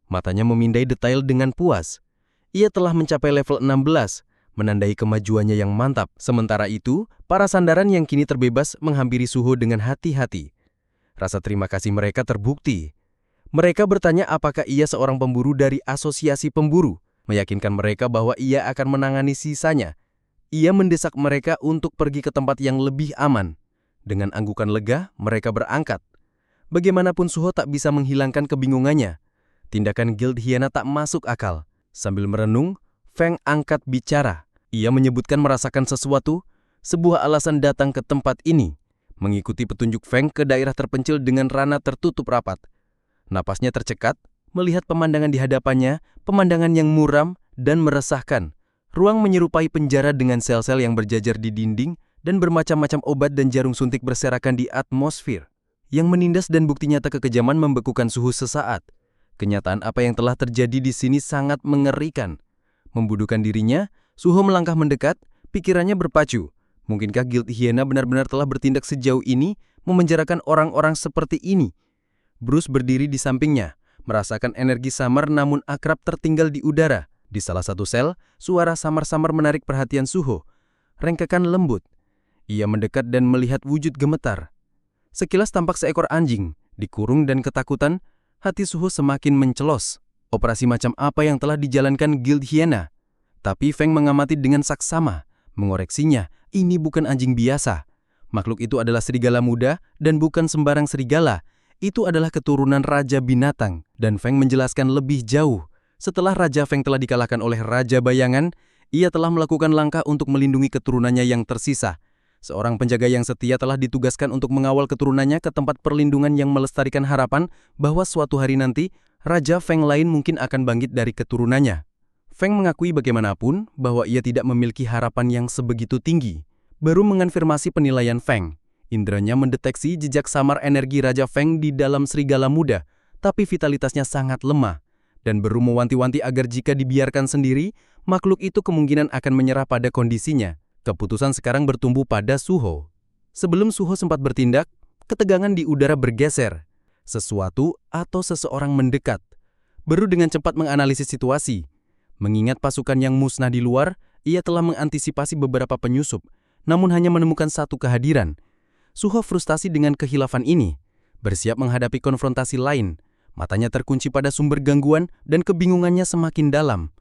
Matanya memindai detail dengan puas. Ia telah mencapai level 16, menandai kemajuannya yang mantap. Sementara itu, para sandaran yang kini terbebas menghampiri Suho dengan hati-hati. Rasa terima kasih mereka terbukti. Mereka bertanya apakah ia seorang pemburu dari asosiasi pemburu, meyakinkan mereka bahwa ia akan menangani sisanya. Ia mendesak mereka untuk pergi ke tempat yang lebih aman. Dengan anggukan lega, mereka berangkat. Bagaimanapun Suho tak bisa menghilangkan kebingungannya. Tindakan Guild Hyena tak masuk akal. Sambil merenung, Feng angkat bicara. Ia menyebutkan merasakan sesuatu, sebuah alasan datang ke tempat ini. Mengikuti petunjuk Feng ke daerah terpencil dengan rana tertutup rapat. Napasnya tercekat, melihat pemandangan di hadapannya, pemandangan yang muram dan meresahkan. Ruang menyerupai penjara dengan sel-sel yang berjajar di dinding dan bermacam-macam obat dan jarum suntik berserakan di atmosfer. Yang menindas dan bukti nyata kekejaman membekukan Suho sesaat. Kenyataan apa yang telah terjadi di sini sangat mengerikan. Membuduhkan dirinya, Suho melangkah mendekat, pikirannya berpacu. Mungkinkah Guild Hyena benar-benar telah bertindak sejauh ini, memenjarakan orang-orang seperti ini? Bruce berdiri di sampingnya, merasakan energi samar namun akrab tertinggal di udara. Di salah satu sel, suara samar-samar menarik perhatian Suho. Rengkekan lembut. Ia mendekat dan melihat wujud gemetar. Sekilas tampak seekor anjing, dikurung dan ketakutan, hati Suho semakin mencelos. Operasi macam apa yang telah dijalankan Guild Hyena? Tapi Feng mengamati dengan saksama, mengoreksinya, ini bukan anjing biasa. Makhluk itu adalah serigala muda dan bukan sembarang serigala. Itu adalah keturunan Raja Binatang, dan Feng menjelaskan lebih jauh. Setelah Raja Feng telah dikalahkan oleh Raja Bayangan, ia telah melakukan langkah untuk melindungi keturunannya yang tersisa. Seorang penjaga yang setia telah ditugaskan untuk mengawal keturunannya ke tempat perlindungan yang melestarikan harapan bahwa suatu hari nanti, Raja Feng lain mungkin akan bangkit dari keturunannya. Feng mengakui bagaimanapun bahwa ia tidak memiliki harapan yang sebegitu tinggi. Baru mengonfirmasi penilaian Feng. Indranya mendeteksi jejak samar energi Raja Feng di dalam serigala muda, tapi vitalitasnya sangat lemah. Dan baru mewanti-wanti agar jika dibiarkan sendiri, makhluk itu kemungkinan akan menyerah pada kondisinya. Keputusan sekarang bertumbuh pada Suho. Sebelum Suho sempat bertindak, ketegangan di udara bergeser. Sesuatu atau seseorang mendekat. Baru dengan cepat menganalisis situasi. Mengingat pasukan yang musnah di luar, ia telah mengantisipasi beberapa penyusup, namun hanya menemukan satu kehadiran. Suho frustasi dengan kehilafan ini, bersiap menghadapi konfrontasi lain. Matanya terkunci pada sumber gangguan dan kebingungannya semakin dalam.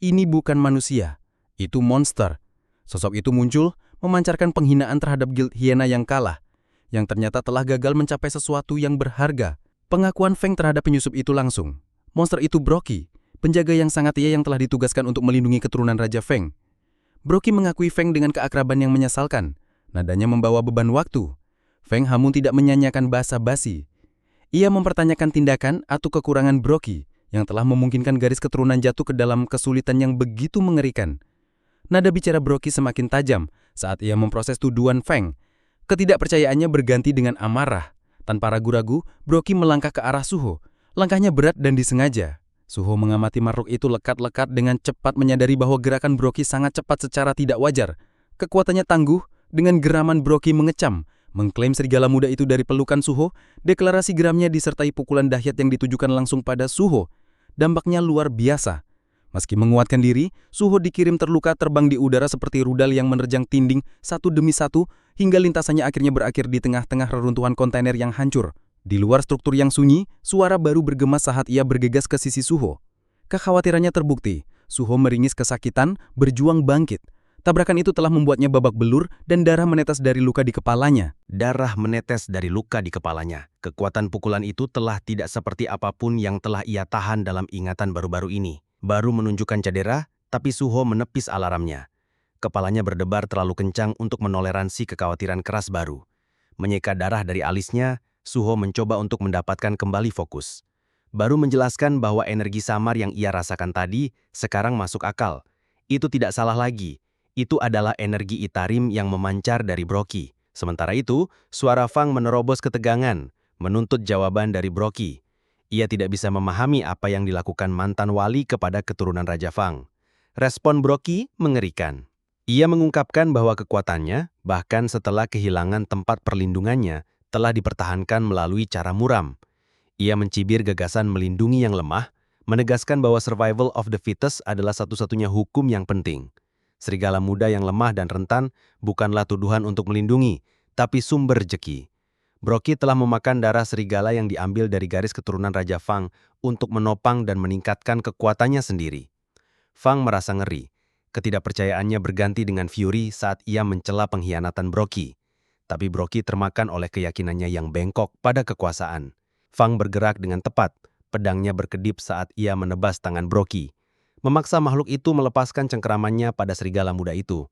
Ini bukan manusia, itu monster. Sosok itu muncul, memancarkan penghinaan terhadap Guild Hyena yang kalah, yang ternyata telah gagal mencapai sesuatu yang berharga. Pengakuan Feng terhadap penyusup itu langsung. Monster itu Broky, penjaga yang sangat tia yang telah ditugaskan untuk melindungi keturunan Raja Feng. Broky mengakui Feng dengan keakraban yang menyesalkan. Nadanya membawa beban waktu. Feng Hamun tidak menyanyiakan basa-basi. Ia mempertanyakan tindakan atau kekurangan Broky yang telah memungkinkan garis keturunan jatuh ke dalam kesulitan yang begitu mengerikan. Nada bicara Broky semakin tajam saat ia memproses tuduhan Feng. Ketidakpercayaannya berganti dengan amarah. Tanpa ragu-ragu, Broky melangkah ke arah Suho. Langkahnya berat dan disengaja. Suho mengamati makhluk itu lekat-lekat dengan cepat menyadari bahwa gerakan Broky sangat cepat secara tidak wajar. Kekuatannya tangguh, dengan geraman Broky mengecam, mengklaim serigala muda itu dari pelukan Suho. Deklarasi geramnya disertai pukulan dahsyat yang ditujukan langsung pada Suho. Dampaknya luar biasa. Meski menguatkan diri, Suho dikirim terluka terbang di udara seperti rudal yang menerjang tinding satu demi satu, hingga lintasannya akhirnya berakhir di tengah-tengah reruntuhan kontainer yang hancur. Di luar struktur yang sunyi, suara baru bergema saat ia bergegas ke sisi Suho. Kekhawatirannya terbukti. Suho meringis kesakitan, berjuang bangkit. Tabrakan itu telah membuatnya babak belur dan darah menetes dari luka di kepalanya. Darah menetes dari luka di kepalanya. Kekuatan pukulan itu telah tidak seperti apapun yang telah ia tahan dalam ingatan baru-baru ini. Baru menunjukkan cedera, tapi Suho menepis alarmnya. Kepalanya berdebar terlalu kencang untuk menoleransi kekhawatiran keras baru. Menyeka darah dari alisnya, Suho mencoba untuk mendapatkan kembali fokus. Baru menjelaskan bahwa energi samar yang ia rasakan tadi sekarang masuk akal. Itu tidak salah lagi. Itu adalah energi Itarim yang memancar dari Broky. Sementara itu, suara Fang menerobos ketegangan, menuntut jawaban dari Broky. Ia tidak bisa memahami apa yang dilakukan mantan wali kepada keturunan Raja Fang. Respon Broky mengerikan. Ia mengungkapkan bahwa kekuatannya, bahkan setelah kehilangan tempat perlindungannya, telah dipertahankan melalui cara muram. Ia mencibir gagasan melindungi yang lemah, menegaskan bahwa survival of the fittest adalah satu-satunya hukum yang penting. Serigala muda yang lemah dan rentan bukanlah tuduhan untuk melindungi, tapi sumber rejeki. Broky telah memakan darah serigala yang diambil dari garis keturunan Raja Fang untuk menopang dan meningkatkan kekuatannya sendiri. Fang merasa ngeri. Ketidakpercayaannya berganti dengan fury saat ia mencela pengkhianatan Broky. Tapi Broky termakan oleh keyakinannya yang bengkok pada kekuasaan. Fang bergerak dengan tepat, pedangnya berkedip saat ia menebas tangan Broky. Memaksa makhluk itu melepaskan cengkeramannya pada serigala muda itu.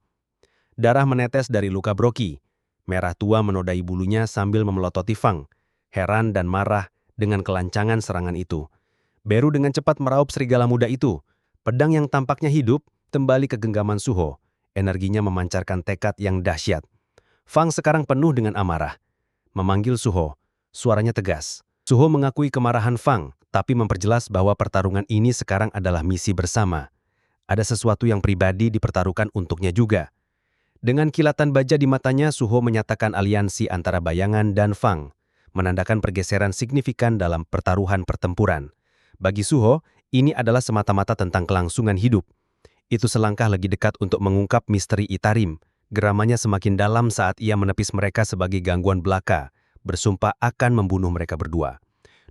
Darah menetes dari luka Broky. Merah tua menodai bulunya sambil memelototi Fang, heran dan marah dengan kelancangan serangan itu. Beru dengan cepat meraup serigala muda itu. Pedang yang tampaknya hidup kembali ke genggaman Suho. Energinya memancarkan tekad yang dahsyat. Fang sekarang penuh dengan amarah. Memanggil Suho, suaranya tegas. Suho mengakui kemarahan Fang, tapi memperjelas bahwa pertarungan ini sekarang adalah misi bersama. Ada sesuatu yang pribadi dipertaruhkan untuknya juga. Dengan kilatan baja di matanya, Suho menyatakan aliansi antara bayangan dan Fang, menandakan pergeseran signifikan dalam pertaruhan pertempuran. Bagi Suho, ini adalah semata-mata tentang kelangsungan hidup. Itu selangkah lagi dekat untuk mengungkap misteri Itarim. Geramanya semakin dalam saat ia menepis mereka sebagai gangguan belaka, bersumpah akan membunuh mereka berdua.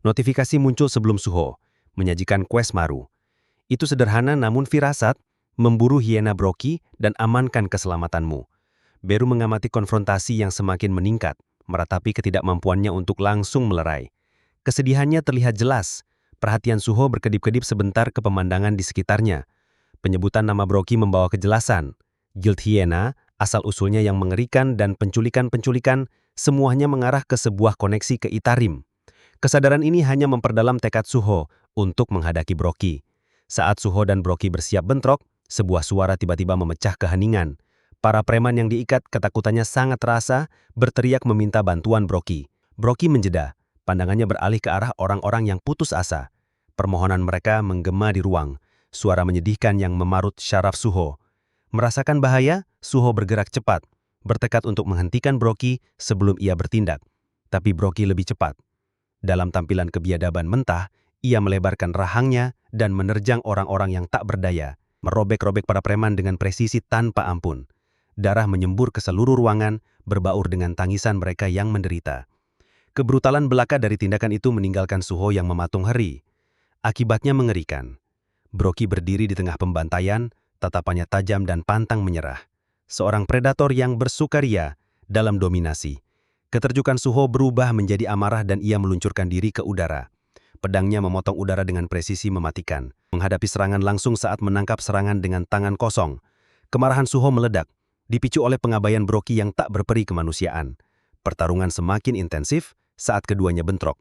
Notifikasi muncul sebelum Suho, menyajikan quest baru. Itu sederhana namun firasat, memburu hiena Broky dan amankan keselamatanmu. Beru mengamati konfrontasi yang semakin meningkat, meratapi ketidakmampuannya untuk langsung melerai. Kesedihannya terlihat jelas. Perhatian Suho berkedip-kedip sebentar ke pemandangan di sekitarnya. Penyebutan nama Broky membawa kejelasan. Guild Hiena, asal-usulnya yang mengerikan dan penculikan-penculikan, semuanya mengarah ke sebuah koneksi ke Itarim. Kesadaran ini hanya memperdalam tekad Suho untuk menghadapi Broky. Saat Suho dan Broky bersiap bentrok, sebuah suara tiba-tiba memecah keheningan. Para preman yang diikat ketakutannya sangat terasa, berteriak meminta bantuan Broky. Broky menjeda, pandangannya beralih ke arah orang-orang yang putus asa. Permohonan mereka menggema di ruang, suara menyedihkan yang memarut syaraf Suho. Merasakan bahaya, Suho bergerak cepat, bertekad untuk menghentikan Broky sebelum ia bertindak. Tapi Broky lebih cepat. Dalam tampilan kebiadaban mentah, ia melebarkan rahangnya dan menerjang orang-orang yang tak berdaya, merobek-robek para preman dengan presisi tanpa ampun. Darah menyembur ke seluruh ruangan, berbaur dengan tangisan mereka yang menderita. Kebrutalan belaka dari tindakan itu meninggalkan Suho yang mematung heri. Akibatnya mengerikan. Broky berdiri di tengah pembantaian, tatapannya tajam dan pantang menyerah. Seorang predator yang bersukaria dalam dominasi. Keterjukan Suho berubah menjadi amarah dan ia meluncurkan diri ke udara. Pedangnya memotong udara dengan presisi mematikan, menghadapi serangan langsung saat menangkap serangan dengan tangan kosong. Kemarahan Suho meledak, dipicu oleh pengabaian Brockie yang tak berperi kemanusiaan. Pertarungan semakin intensif saat keduanya bentrok.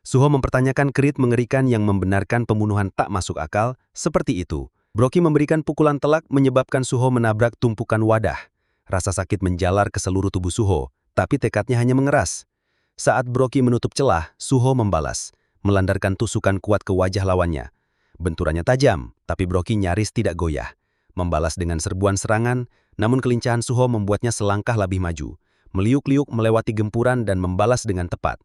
Suho mempertanyakan kerit mengerikan yang membenarkan pembunuhan tak masuk akal seperti itu. Brockie memberikan pukulan telak menyebabkan Suho menabrak tumpukan wadah. Rasa sakit menjalar ke seluruh tubuh Suho, tapi tekadnya hanya mengeras. Saat Brockie menutup celah, Suho membalas, melandarkan tusukan kuat ke wajah lawannya. Benturannya tajam, tapi Brockie nyaris tidak goyah. Membalas dengan serbuan serangan, namun kelincahan Suho membuatnya selangkah lebih maju, meliuk-liuk melewati gempuran dan membalas dengan tepat.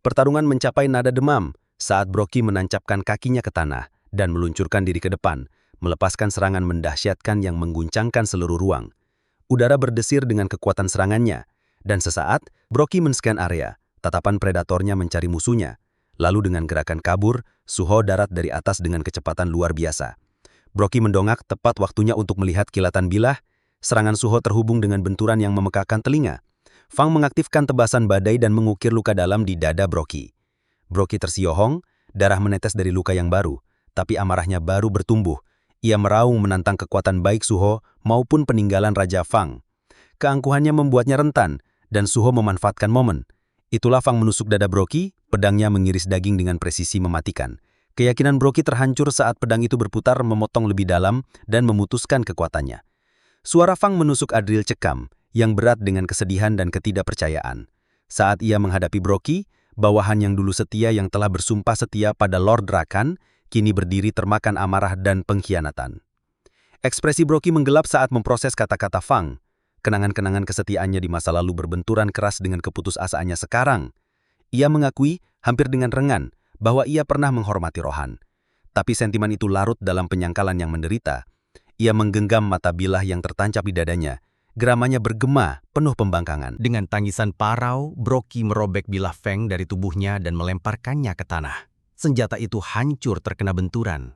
Pertarungan mencapai nada demam saat Brockie menancapkan kakinya ke tanah dan meluncurkan diri ke depan, melepaskan serangan mendahsyatkan yang mengguncangkan seluruh ruang. Udara berdesir dengan kekuatan serangannya, dan sesaat Brockie men-scan area, tatapan predatornya mencari musuhnya. Lalu dengan gerakan kabur, Suho darat dari atas dengan kecepatan luar biasa. Brockie mendongak tepat waktunya untuk melihat kilatan bilah. Serangan Suho terhubung dengan benturan yang memekakkan telinga. Fang mengaktifkan tebasan badai dan mengukir luka dalam di dada Brockie. Brockie tersiohong, darah menetes dari luka yang baru, tapi amarahnya baru bertumbuh. Ia meraung menantang kekuatan baik Suho maupun peninggalan Raja Fang. Keangkuhannya membuatnya rentan, dan Suho memanfaatkan momen. Itulah Fang menusuk dada Brockie, pedangnya mengiris daging dengan presisi mematikan. Keyakinan Brockie terhancur saat pedang itu berputar memotong lebih dalam dan memutuskan kekuatannya. Suara Fang menusuk Adril cekam, yang berat dengan kesedihan dan ketidakpercayaan. Saat ia menghadapi Brockie, bawahan yang dulu setia yang telah bersumpah setia pada Lord Rakan, kini berdiri termakan amarah dan pengkhianatan. Ekspresi Brockie menggelap saat memproses kata-kata Fang. Kenangan-kenangan kesetiaannya di masa lalu berbenturan keras dengan keputusasaannya sekarang. Ia mengakui, hampir dengan rengan, bahwa ia pernah menghormati Rohan. Tapi sentimen itu larut dalam penyangkalan yang menderita. Ia menggenggam mata bilah yang tertancap di dadanya. Geramanya bergema, penuh pembangkangan. Dengan tangisan parau, Brockie merobek bilah Feng dari tubuhnya dan melemparkannya ke tanah. Senjata itu hancur terkena benturan.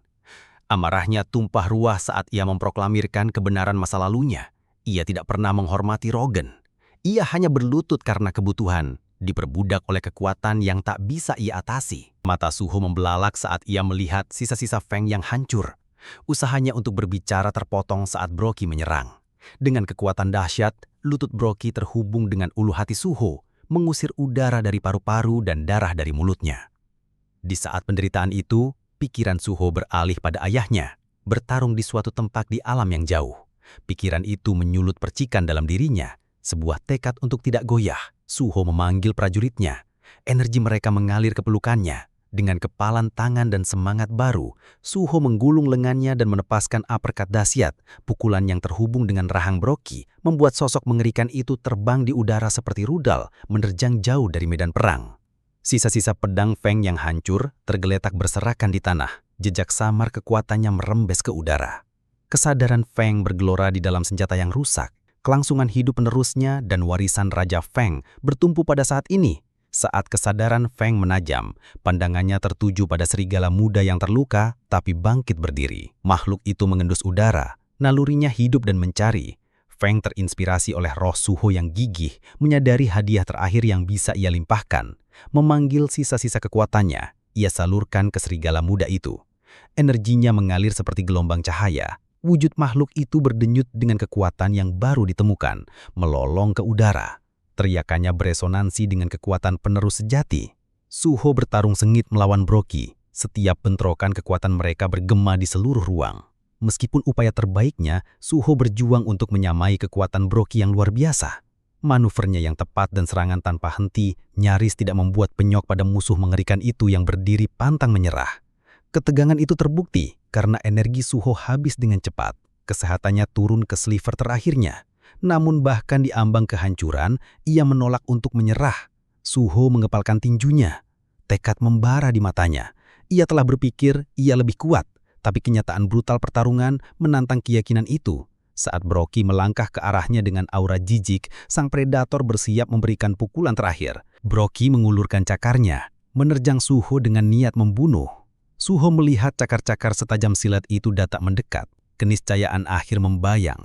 Amarahnya tumpah ruah saat ia memproklamirkan kebenaran masa lalunya. Ia tidak pernah menghormati Rogen. Ia hanya berlutut karena kebutuhan, diperbudak oleh kekuatan yang tak bisa ia atasi. Mata Suho membelalak saat ia melihat sisa-sisa Feng yang hancur. Usahanya untuk berbicara terpotong saat Brockie menyerang. Dengan kekuatan dahsyat, lutut Brockie terhubung dengan ulu hati Suho, mengusir udara dari paru-paru dan darah dari mulutnya. Di saat penderitaan itu, pikiran Suho beralih pada ayahnya, bertarung di suatu tempat di alam yang jauh. Pikiran itu menyulut percikan dalam dirinya, sebuah tekad untuk tidak goyah. Suho memanggil prajuritnya. Energi mereka mengalir ke pelukannya. Dengan kepalan tangan dan semangat baru, Suho menggulung lengannya dan menepaskan uppercut dahsyat. Pukulan yang terhubung dengan rahang Brockie membuat sosok mengerikan itu terbang di udara seperti rudal, menerjang jauh dari medan perang. Sisa-sisa pedang Feng yang hancur tergeletak berserakan di tanah. Jejak samar kekuatannya merembes ke udara. Kesadaran Feng bergelora di dalam senjata yang rusak. Kelangsungan hidup penerusnya dan warisan Raja Feng bertumpu pada saat ini. Saat kesadaran Feng menajam, pandangannya tertuju pada serigala muda yang terluka tapi bangkit berdiri. Makhluk itu mengendus udara, nalurinya hidup dan mencari. Feng terinspirasi oleh roh Suho yang gigih, menyadari hadiah terakhir yang bisa ia limpahkan. Memanggil sisa-sisa kekuatannya, ia salurkan ke serigala muda itu. Energinya mengalir seperti gelombang cahaya. Wujud makhluk itu berdenyut dengan kekuatan yang baru ditemukan, melolong ke udara. Teriakannya beresonansi dengan kekuatan penerus sejati. Suho bertarung sengit melawan Brockie. Setiap bentrokan kekuatan mereka bergema di seluruh ruang. Meskipun upaya terbaiknya, Suho berjuang untuk menyamai kekuatan Brockie yang luar biasa. Manuvernya yang tepat dan serangan tanpa henti nyaris tidak membuat penyok pada musuh mengerikan itu yang berdiri pantang menyerah. Ketegangan itu terbukti karena energi Suho habis dengan cepat. Kesehatannya turun ke sliver terakhirnya. Namun bahkan di ambang kehancuran, ia menolak untuk menyerah. Suho mengepalkan tinjunya. Tekad membara di matanya. Ia telah berpikir ia lebih kuat, tapi kenyataan brutal pertarungan menantang keyakinan itu. Saat Brockie melangkah ke arahnya dengan aura jijik, sang predator bersiap memberikan pukulan terakhir. Brockie mengulurkan cakarnya, menerjang Suho dengan niat membunuh. Suho melihat cakar-cakar setajam silat itu datang mendekat. Keniscayaan akhir membayang.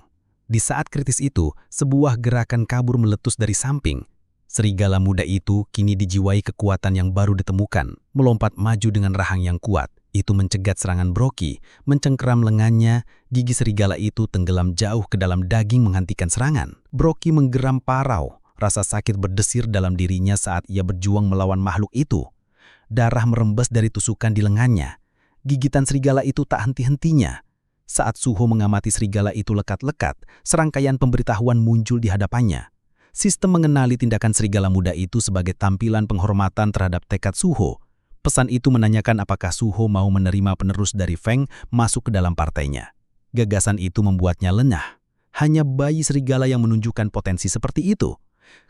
Di saat kritis itu, sebuah gerakan kabur meletus dari samping. Serigala muda itu kini dijiwai kekuatan yang baru ditemukan, melompat maju dengan rahang yang kuat. Itu mencegat serangan Brockie, mencengkeram lengannya, gigi serigala itu tenggelam jauh ke dalam daging menghentikan serangan. Brockie menggeram parau, rasa sakit berdesir dalam dirinya saat ia berjuang melawan makhluk itu. Darah merembes dari tusukan di lengannya. Gigitan serigala itu tak henti-hentinya. Saat Suho mengamati serigala itu lekat-lekat, serangkaian pemberitahuan muncul di hadapannya. Sistem mengenali tindakan serigala muda itu sebagai tampilan penghormatan terhadap tekad Suho. Pesan itu menanyakan apakah Suho mau menerima penerus dari Feng masuk ke dalam partainya. Gagasan itu membuatnya lengah. Hanya bayi serigala yang menunjukkan potensi seperti itu.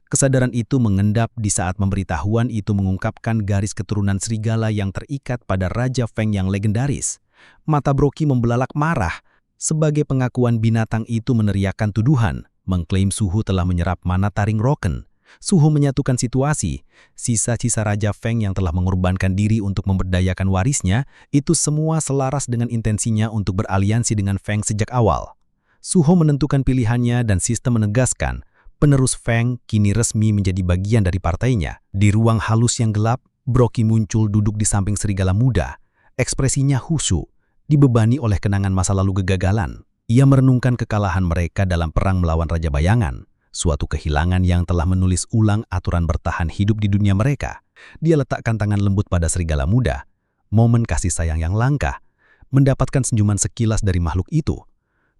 Kesadaran itu mengendap di saat pemberitahuan itu mengungkapkan garis keturunan serigala yang terikat pada Raja Feng yang legendaris. Mata Brockie membelalak marah. Sebagai pengakuan binatang itu meneriakkan tuduhan, mengklaim Suho telah menyerap mana taring roken. Suho menyatukan situasi. Sisa-sisa Raja Feng yang telah mengorbankan diri untuk memberdayakan warisnya, itu semua selaras dengan intensinya untuk beraliansi dengan Feng sejak awal. Suho menentukan pilihannya dan sistem menegaskan, penerus Feng kini resmi menjadi bagian dari partainya. Di ruang halus yang gelap, Brockie muncul duduk di samping serigala muda. Ekspresinya khusyuk, dibebani oleh kenangan masa lalu kegagalan. Ia merenungkan kekalahan mereka dalam perang melawan Raja Bayangan, suatu kehilangan yang telah menulis ulang aturan bertahan hidup di dunia mereka. Dia letakkan tangan lembut pada serigala muda, momen kasih sayang yang langka, mendapatkan senyuman sekilas dari makhluk itu.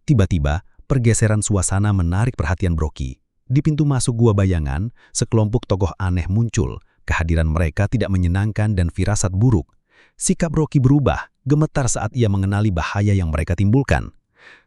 Tiba-tiba, pergeseran suasana menarik perhatian Brockie. Di pintu masuk Gua Bayangan, sekelompok tokoh aneh muncul. Kehadiran mereka tidak menyenangkan dan firasat buruk. Sikap Brockie berubah, gemetar saat ia mengenali bahaya yang mereka timbulkan.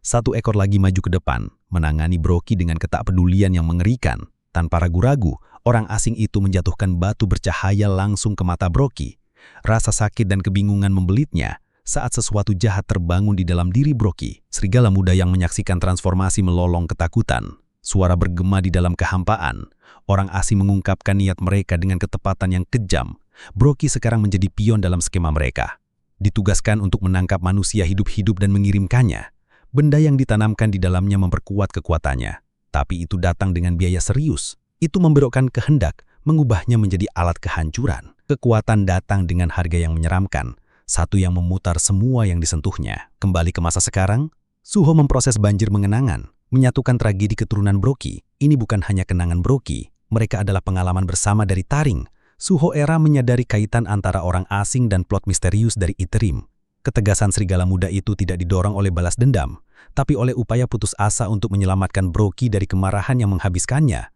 Satu ekor lagi maju ke depan, menangani Brockie dengan ketakpedulian yang mengerikan. Tanpa ragu-ragu, orang asing itu menjatuhkan batu bercahaya langsung ke mata Brockie. Rasa sakit dan kebingungan membelitnya saat sesuatu jahat terbangun di dalam diri Brockie. Serigala muda yang menyaksikan transformasi melolong ketakutan. Suara bergema di dalam kehampaan. Orang asing mengungkapkan niat mereka dengan ketepatan yang kejam. Brockie sekarang menjadi pion dalam skema mereka. Ditugaskan untuk menangkap manusia hidup-hidup dan mengirimkannya. Benda yang ditanamkan di dalamnya memperkuat kekuatannya. Tapi itu datang dengan biaya serius. Itu membelokkan kehendak, mengubahnya menjadi alat kehancuran. Kekuatan datang dengan harga yang menyeramkan. Satu yang memutar semua yang disentuhnya. Kembali ke masa sekarang, Suho memproses banjir mengenangan. Menyatukan tragedi keturunan Brockie. Ini bukan hanya kenangan Brockie. Mereka adalah pengalaman bersama dari Taring. Suho era menyadari kaitan antara orang asing dan plot misterius dari Iterim. Ketegasan serigala muda itu tidak didorong oleh balas dendam, tapi oleh upaya putus asa untuk menyelamatkan Brockie dari kemarahan yang menghabiskannya.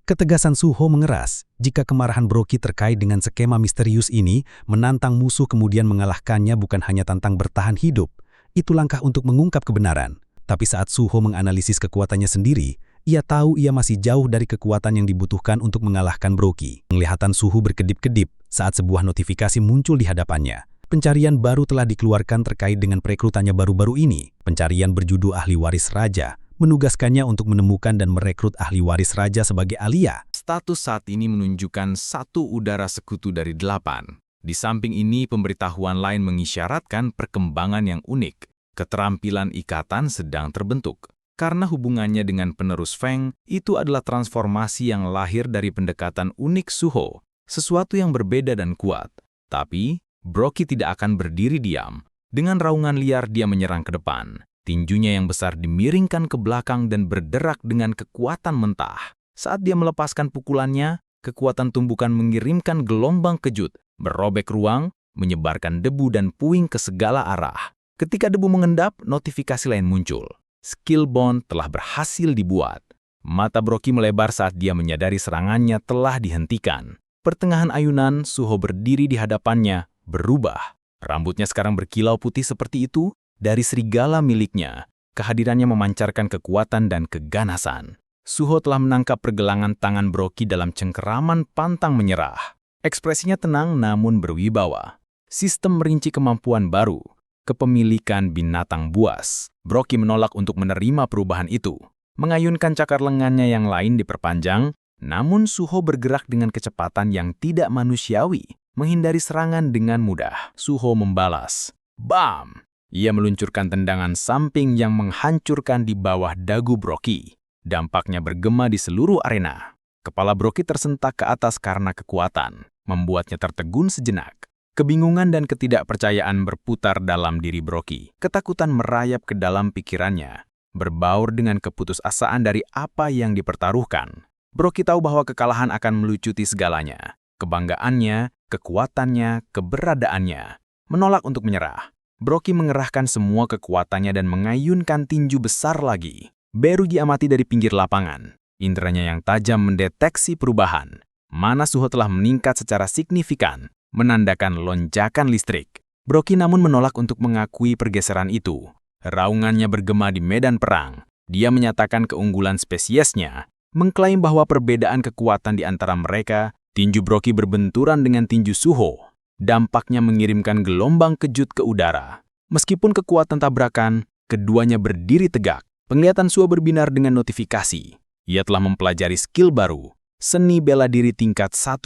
Ketegasan Suho mengeras, jika kemarahan Brockie terkait dengan skema misterius ini, menantang musuh kemudian mengalahkannya bukan hanya tentang bertahan hidup. Itu langkah untuk mengungkap kebenaran. Tapi saat Suho menganalisis kekuatannya sendiri, ia tahu ia masih jauh dari kekuatan yang dibutuhkan untuk mengalahkan Brockie. Penglihatan Suho berkedip-kedip saat sebuah notifikasi muncul di hadapannya. Pencarian baru telah dikeluarkan terkait dengan perekrutannya baru-baru ini. Pencarian berjudul Ahli Waris Raja, menugaskannya untuk menemukan dan merekrut ahli waris raja sebagai alia. Status saat ini menunjukkan 1 udara sekutu dari 8. Di samping ini, pemberitahuan lain mengisyaratkan perkembangan yang unik. Keterampilan ikatan sedang terbentuk. Karena hubungannya dengan penerus Feng, itu adalah transformasi yang lahir dari pendekatan unik Suho, sesuatu yang berbeda dan kuat. Tapi, Brockie tidak akan berdiri diam. Dengan raungan liar dia menyerang ke depan. Tinjunya yang besar dimiringkan ke belakang dan berderak dengan kekuatan mentah. Saat dia melepaskan pukulannya, kekuatan tumbukan mengirimkan gelombang kejut, berobek ruang, menyebarkan debu dan puing ke segala arah. Ketika debu mengendap, notifikasi lain muncul. Skill bond telah berhasil dibuat. Mata Brockie melebar saat dia menyadari serangannya telah dihentikan. Pertengahan ayunan, Suho berdiri di hadapannya, berubah. Rambutnya sekarang berkilau putih seperti itu dari serigala miliknya. Kehadirannya memancarkan kekuatan dan keganasan. Suho telah menangkap pergelangan tangan Brockie dalam cengkeraman pantang menyerah. Ekspresinya tenang namun berwibawa. Sistem merinci kemampuan baru, kepemilikan binatang buas. Brockie menolak untuk menerima perubahan itu. Mengayunkan cakar lengannya yang lain diperpanjang, namun Suho bergerak dengan kecepatan yang tidak manusiawi. Menghindari serangan dengan mudah. Suho membalas. Bam! Ia meluncurkan tendangan samping yang menghancurkan di bawah dagu Brockie. Dampaknya bergema di seluruh arena. Kepala Broky tersentak ke atas karena kekuatan, membuatnya tertegun sejenak. Kebingungan dan ketidakpercayaan berputar dalam diri Broky. Ketakutan merayap ke dalam pikirannya, berbaur dengan keputusasaan dari apa yang dipertaruhkan. Broky tahu bahwa kekalahan akan melucuti segalanya. Kebanggaannya, kekuatannya, keberadaannya. Menolak untuk menyerah. Broky mengerahkan semua kekuatannya dan mengayunkan tinju besar lagi. Beru diamati dari pinggir lapangan. Inderanya yang tajam mendeteksi perubahan. Mana Suho telah meningkat secara signifikan, menandakan lonjakan listrik. Broky namun menolak untuk mengakui pergeseran itu. Raungannya bergema di medan perang. Dia menyatakan keunggulan spesiesnya, mengklaim bahwa perbedaan kekuatan di antara mereka, tinju Broky berbenturan dengan tinju Suho. Dampaknya mengirimkan gelombang kejut ke udara. Meskipun kekuatan tabrakan, keduanya berdiri tegak. Penglihatan Suho berbinar dengan notifikasi. Ia telah mempelajari skill baru, seni bela diri tingkat 1.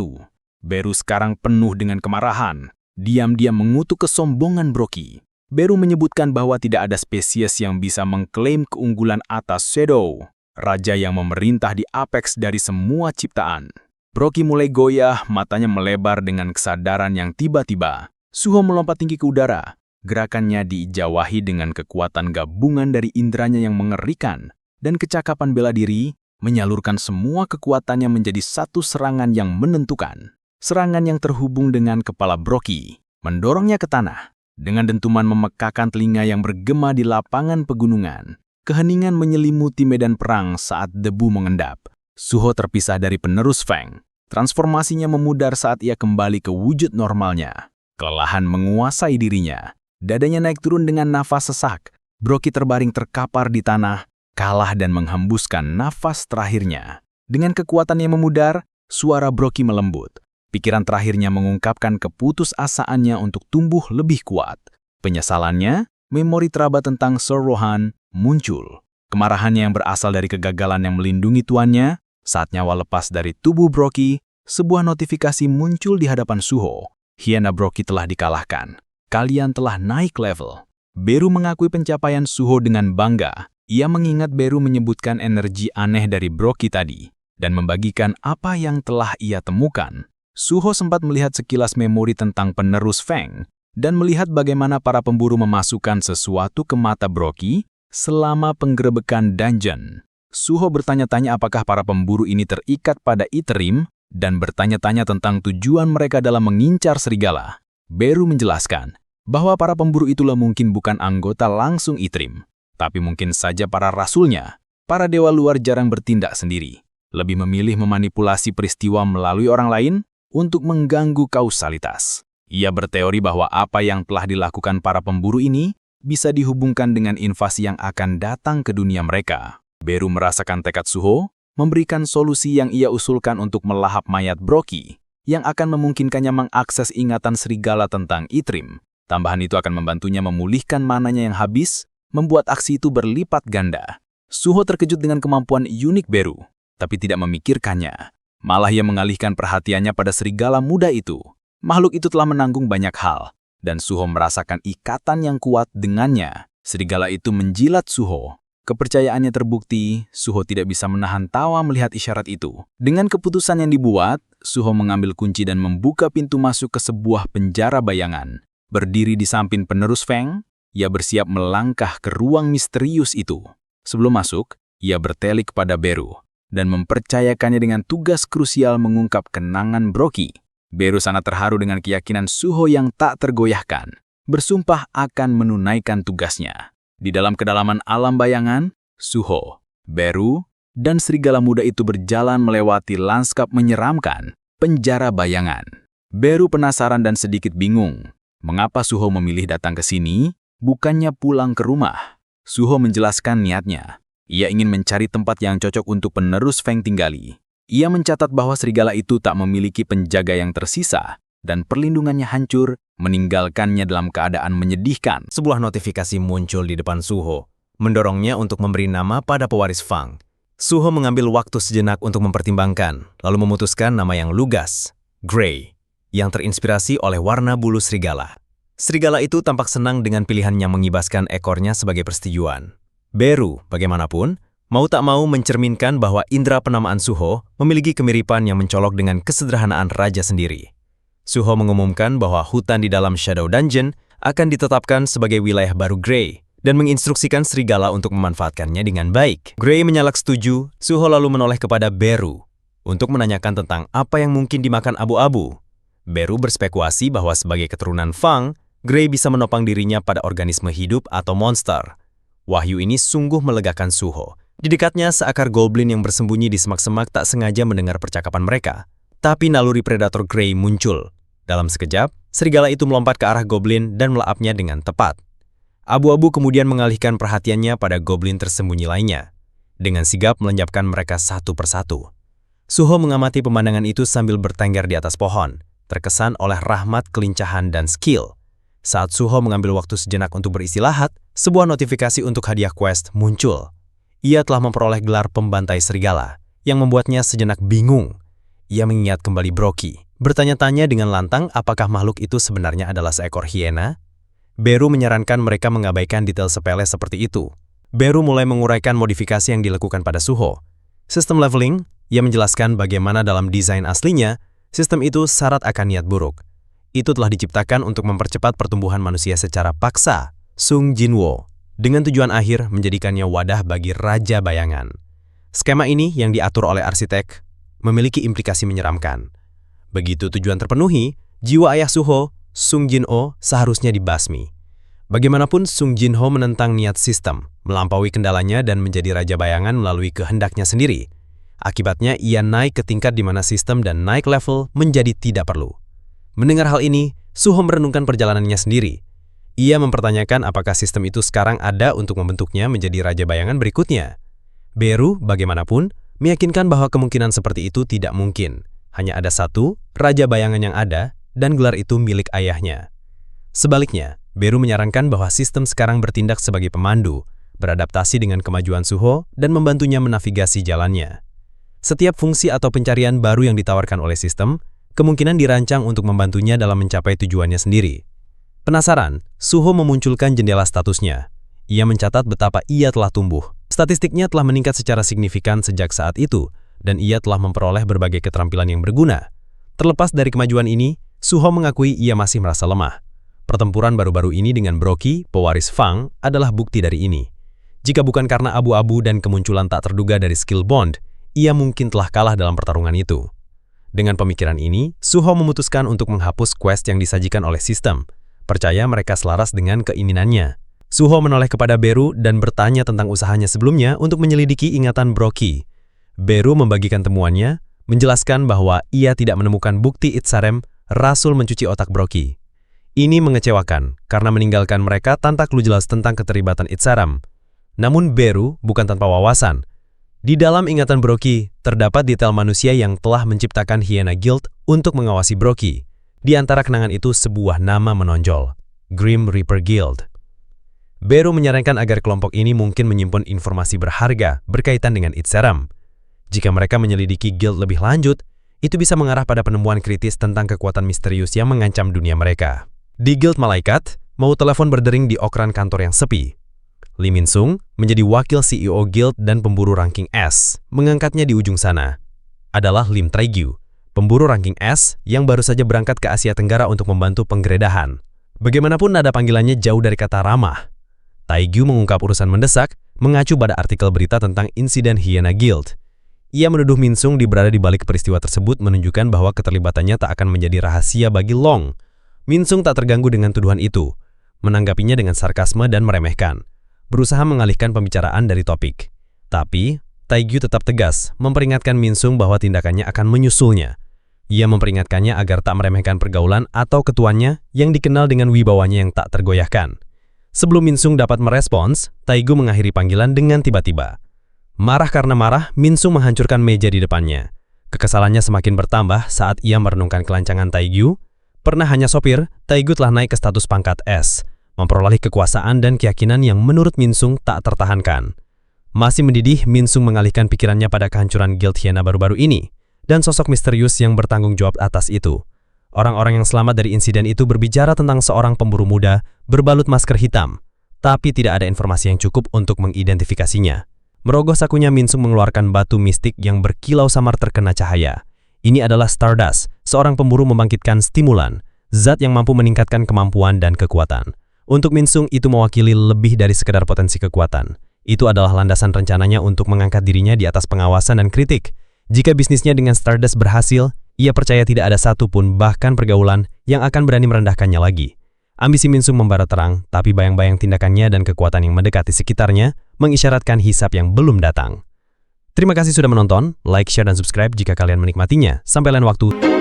Beru sekarang penuh dengan kemarahan. Diam-diam mengutuk kesombongan Broky. Beru menyebutkan bahwa tidak ada spesies yang bisa mengklaim keunggulan atas Shadow, raja yang memerintah di apex dari semua ciptaan. Broky mulai goyah, matanya melebar dengan kesadaran yang tiba-tiba. Suho melompat tinggi ke udara. Gerakannya diijawahi dengan kekuatan gabungan dari inderanya yang mengerikan dan kecakapan bela diri, menyalurkan semua kekuatannya menjadi satu serangan yang menentukan. Serangan yang terhubung dengan kepala Broky, mendorongnya ke tanah. Dengan dentuman memekakan telinga yang bergema di lapangan pegunungan, keheningan menyelimuti medan perang saat debu mengendap. Suho terpisah dari penerus Feng. Transformasinya memudar saat ia kembali ke wujud normalnya. Kelelahan menguasai dirinya. Dadanya naik turun dengan nafas sesak. Broky terbaring terkapar di tanah, kalah dan menghembuskan nafas terakhirnya. Dengan kekuatan yang memudar, suara Broky melembut. Pikiran terakhirnya mengungkapkan keputusasaannya untuk tumbuh lebih kuat. Penyesalannya, memori teraba tentang Sir Rohan, muncul. Kemarahannya yang berasal dari kegagalan yang melindungi tuannya. Saat nyawa lepas dari tubuh Broky, sebuah notifikasi muncul di hadapan Suho. Hyena Broky telah dikalahkan. Kalian telah naik level. Beru mengakui pencapaian Suho dengan bangga. Ia mengingat Beru menyebutkan energi aneh dari Broky tadi, dan membagikan apa yang telah ia temukan. Suho sempat melihat sekilas memori tentang penerus Feng, dan melihat bagaimana para pemburu memasukkan sesuatu ke mata Broky selama penggerebekan dungeon. Suho bertanya-tanya apakah para pemburu ini terikat pada Iterim, dan bertanya-tanya tentang tujuan mereka dalam mengincar serigala. Beru menjelaskan bahwa para pemburu itulah mungkin bukan anggota langsung Iterim, tapi mungkin saja para rasulnya. Para dewa luar jarang bertindak sendiri, lebih memilih memanipulasi peristiwa melalui orang lain untuk mengganggu kausalitas. Ia berteori bahwa apa yang telah dilakukan para pemburu ini bisa dihubungkan dengan invasi yang akan datang ke dunia mereka. Beru merasakan tekad Suho, memberikan solusi yang ia usulkan untuk melahap mayat Broky, yang akan memungkinkannya mengakses ingatan serigala tentang Iterim. Tambahan itu akan membantunya memulihkan mananya yang habis, membuat aksi itu berlipat ganda. Suho terkejut dengan kemampuan unik Beru, tapi tidak memikirkannya. Malah ia mengalihkan perhatiannya pada serigala muda itu. Makhluk itu telah menanggung banyak hal, dan Suho merasakan ikatan yang kuat dengannya. Serigala itu menjilat Suho. Kepercayaannya terbukti, Suho tidak bisa menahan tawa melihat isyarat itu. Dengan keputusan yang dibuat, Suho mengambil kunci dan membuka pintu masuk ke sebuah penjara bayangan. Berdiri di samping penerus Feng, ia bersiap melangkah ke ruang misterius itu. Sebelum masuk, ia bertelik pada Beru dan mempercayakannya dengan tugas krusial mengungkap kenangan Broky. Beru sangat terharu dengan keyakinan Suho yang tak tergoyahkan, bersumpah akan menunaikan tugasnya. Di dalam kedalaman alam bayangan, Suho, Beru, dan serigala muda itu berjalan melewati lanskap menyeramkan, penjara bayangan. Beru penasaran dan sedikit bingung. Mengapa Suho memilih datang ke sini, bukannya pulang ke rumah? Suho menjelaskan niatnya. Ia ingin mencari tempat yang cocok untuk penerus Feng tinggali. Ia mencatat bahwa serigala itu tak memiliki penjaga yang tersisa, dan perlindungannya hancur, meninggalkannya dalam keadaan menyedihkan. Sebuah notifikasi muncul di depan Suho, mendorongnya untuk memberi nama pada pewaris Fang. Suho mengambil waktu sejenak untuk mempertimbangkan, lalu memutuskan nama yang lugas, Grey, yang terinspirasi oleh warna bulu serigala. Serigala itu tampak senang dengan pilihan yang mengibaskan ekornya sebagai persetujuan. Beru, bagaimanapun, mau tak mau mencerminkan bahwa indera penamaan Suho memiliki kemiripan yang mencolok dengan kesederhanaan raja sendiri. Suho mengumumkan bahwa hutan di dalam Shadow Dungeon akan ditetapkan sebagai wilayah baru Grey dan menginstruksikan serigala untuk memanfaatkannya dengan baik. Grey menyalak setuju, Suho lalu menoleh kepada Beru untuk menanyakan tentang apa yang mungkin dimakan abu-abu. Beru berspekulasi bahwa sebagai keturunan Fang, Grey bisa menopang dirinya pada organisme hidup atau monster. Wahyu ini sungguh melegakan Suho. Di dekatnya, seakar goblin yang bersembunyi di semak-semak tak sengaja mendengar percakapan mereka. Tapi naluri predator Grey muncul. Dalam sekejap, serigala itu melompat ke arah goblin dan melahapnya dengan tepat. Abu-abu kemudian mengalihkan perhatiannya pada goblin tersembunyi lainnya. Dengan sigap melenyapkan mereka satu persatu. Suho mengamati pemandangan itu sambil bertengger di atas pohon, terkesan oleh rahmat, kelincahan, dan skill. Saat Suho mengambil waktu sejenak untuk beristirahat, sebuah notifikasi untuk hadiah quest muncul. Ia telah memperoleh gelar pembantai serigala, yang membuatnya sejenak bingung. Ia mengingat kembali Brockie, bertanya-tanya dengan lantang apakah makhluk itu sebenarnya adalah seekor hiena. Beru menyarankan mereka mengabaikan detail sepele seperti itu. Beru mulai menguraikan modifikasi yang dilakukan pada Suho. Sistem leveling, ia menjelaskan bagaimana dalam desain aslinya, sistem itu syarat akan niat buruk. Itu telah diciptakan untuk mempercepat pertumbuhan manusia secara paksa, Sung Jinwo, dengan tujuan akhir menjadikannya wadah bagi raja bayangan. Skema ini yang diatur oleh arsitek memiliki implikasi menyeramkan. Begitu tujuan terpenuhi, jiwa ayah Suho, Sung Jinho, seharusnya dibasmi. Bagaimanapun Sung Jinho menentang niat sistem, melampaui kendalanya dan menjadi raja bayangan melalui kehendaknya sendiri. Akibatnya ia naik ke tingkat di mana sistem dan naik level menjadi tidak perlu. Mendengar hal ini, Suho merenungkan perjalanannya sendiri. Ia mempertanyakan apakah sistem itu sekarang ada untuk membentuknya menjadi raja bayangan berikutnya. Beru, bagaimanapun, meyakinkan bahwa kemungkinan seperti itu tidak mungkin. Hanya ada satu, raja bayangan yang ada, dan gelar itu milik ayahnya. Sebaliknya, Beru menyarankan bahwa sistem sekarang bertindak sebagai pemandu, beradaptasi dengan kemajuan Suho, dan membantunya menavigasi jalannya. Setiap fungsi atau pencarian baru yang ditawarkan oleh sistem, kemungkinan dirancang untuk membantunya dalam mencapai tujuannya sendiri. Penasaran, Suho memunculkan jendela statusnya. Ia mencatat betapa ia telah tumbuh. Statistiknya telah meningkat secara signifikan sejak saat itu, dan ia telah memperoleh berbagai keterampilan yang berguna. Terlepas dari kemajuan ini, Suho mengakui ia masih merasa lemah. Pertempuran baru-baru ini dengan Brockie, pewaris Fang, adalah bukti dari ini. Jika bukan karena abu-abu dan kemunculan tak terduga dari skill bond, ia mungkin telah kalah dalam pertarungan itu. Dengan pemikiran ini, Suho memutuskan untuk menghapus quest yang disajikan oleh sistem. Percaya mereka selaras dengan keinginannya. Suho menoleh kepada Beru dan bertanya tentang usahanya sebelumnya untuk menyelidiki ingatan Brockie. Beru membagikan temuannya, menjelaskan bahwa ia tidak menemukan bukti Itsarem, rasul mencuci otak Brockie. Ini mengecewakan karena meninggalkan mereka tanpa clue jelas tentang keterlibatan Itsarem. Namun Beru bukan tanpa wawasan. Di dalam ingatan Brockie, terdapat detail manusia yang telah menciptakan Hyena Guild untuk mengawasi Brockie. Di antara kenangan itu sebuah nama menonjol, Grim Reaper Guild. Beru menyarankan agar kelompok ini mungkin menyimpan informasi berharga berkaitan dengan Itsarem. Jika mereka menyelidiki guild lebih lanjut, itu bisa mengarah pada penemuan kritis tentang kekuatan misterius yang mengancam dunia mereka. Di Guild Malaikat, mau telepon berdering di okran kantor yang sepi. Lee Min-sung menjadi wakil CEO Guild dan pemburu ranking S, mengangkatnya di ujung sana. Adalah Lim Taegyu, pemburu ranking S yang baru saja berangkat ke Asia Tenggara untuk membantu penggeledahan. Bagaimanapun nada panggilannya jauh dari kata ramah. Taegyu mengungkap urusan mendesak, mengacu pada artikel berita tentang insiden Hyena Guild. Ia menuduh Min-sung berada di balik peristiwa tersebut menunjukkan bahwa keterlibatannya tak akan menjadi rahasia bagi Long. Min-sung tak terganggu dengan tuduhan itu, menanggapinya dengan sarkasme dan meremehkan, berusaha mengalihkan pembicaraan dari topik. Tapi, Taegyu tetap tegas, memperingatkan Min-sung bahwa tindakannya akan menyusulnya. Ia memperingatkannya agar tak meremehkan pergaulan atau ketuanya yang dikenal dengan wibawanya yang tak tergoyahkan. Sebelum Min-sung dapat merespons, Taegyu mengakhiri panggilan dengan tiba-tiba. Marah karena marah, Min-sung menghancurkan meja di depannya. Kekesalannya semakin bertambah saat ia merenungkan kelancangan Taegyu. Pernah hanya sopir, Taegyu telah naik ke status pangkat S, memperoleh kekuasaan dan keyakinan yang menurut Min-sung tak tertahankan. Masih mendidih, Min-sung mengalihkan pikirannya pada kehancuran Guild Hyena baru-baru ini, dan sosok misterius yang bertanggung jawab atas itu. Orang-orang yang selamat dari insiden itu berbicara tentang seorang pemburu muda berbalut masker hitam, tapi tidak ada informasi yang cukup untuk mengidentifikasinya. Merogoh sakunya, Minsung mengeluarkan batu mistik yang berkilau samar terkena cahaya. Ini adalah Stardust, seorang pemburu membangkitkan stimulan, zat yang mampu meningkatkan kemampuan dan kekuatan. Untuk Minsung, itu mewakili lebih dari sekedar potensi kekuatan. Itu adalah landasan rencananya untuk mengangkat dirinya di atas pengawasan dan kritik. Jika bisnisnya dengan Stardust berhasil, ia percaya tidak ada satupun, bahkan pergaulan, yang akan berani merendahkannya lagi. Ambisi Minsung membara terang, tapi bayang-bayang tindakannya dan kekuatan yang mendekati sekitarnya mengisyaratkan hisab yang belum datang. Terima kasih sudah menonton, like, share, dan subscribe jika kalian menikmatinya. Sampai lain waktu.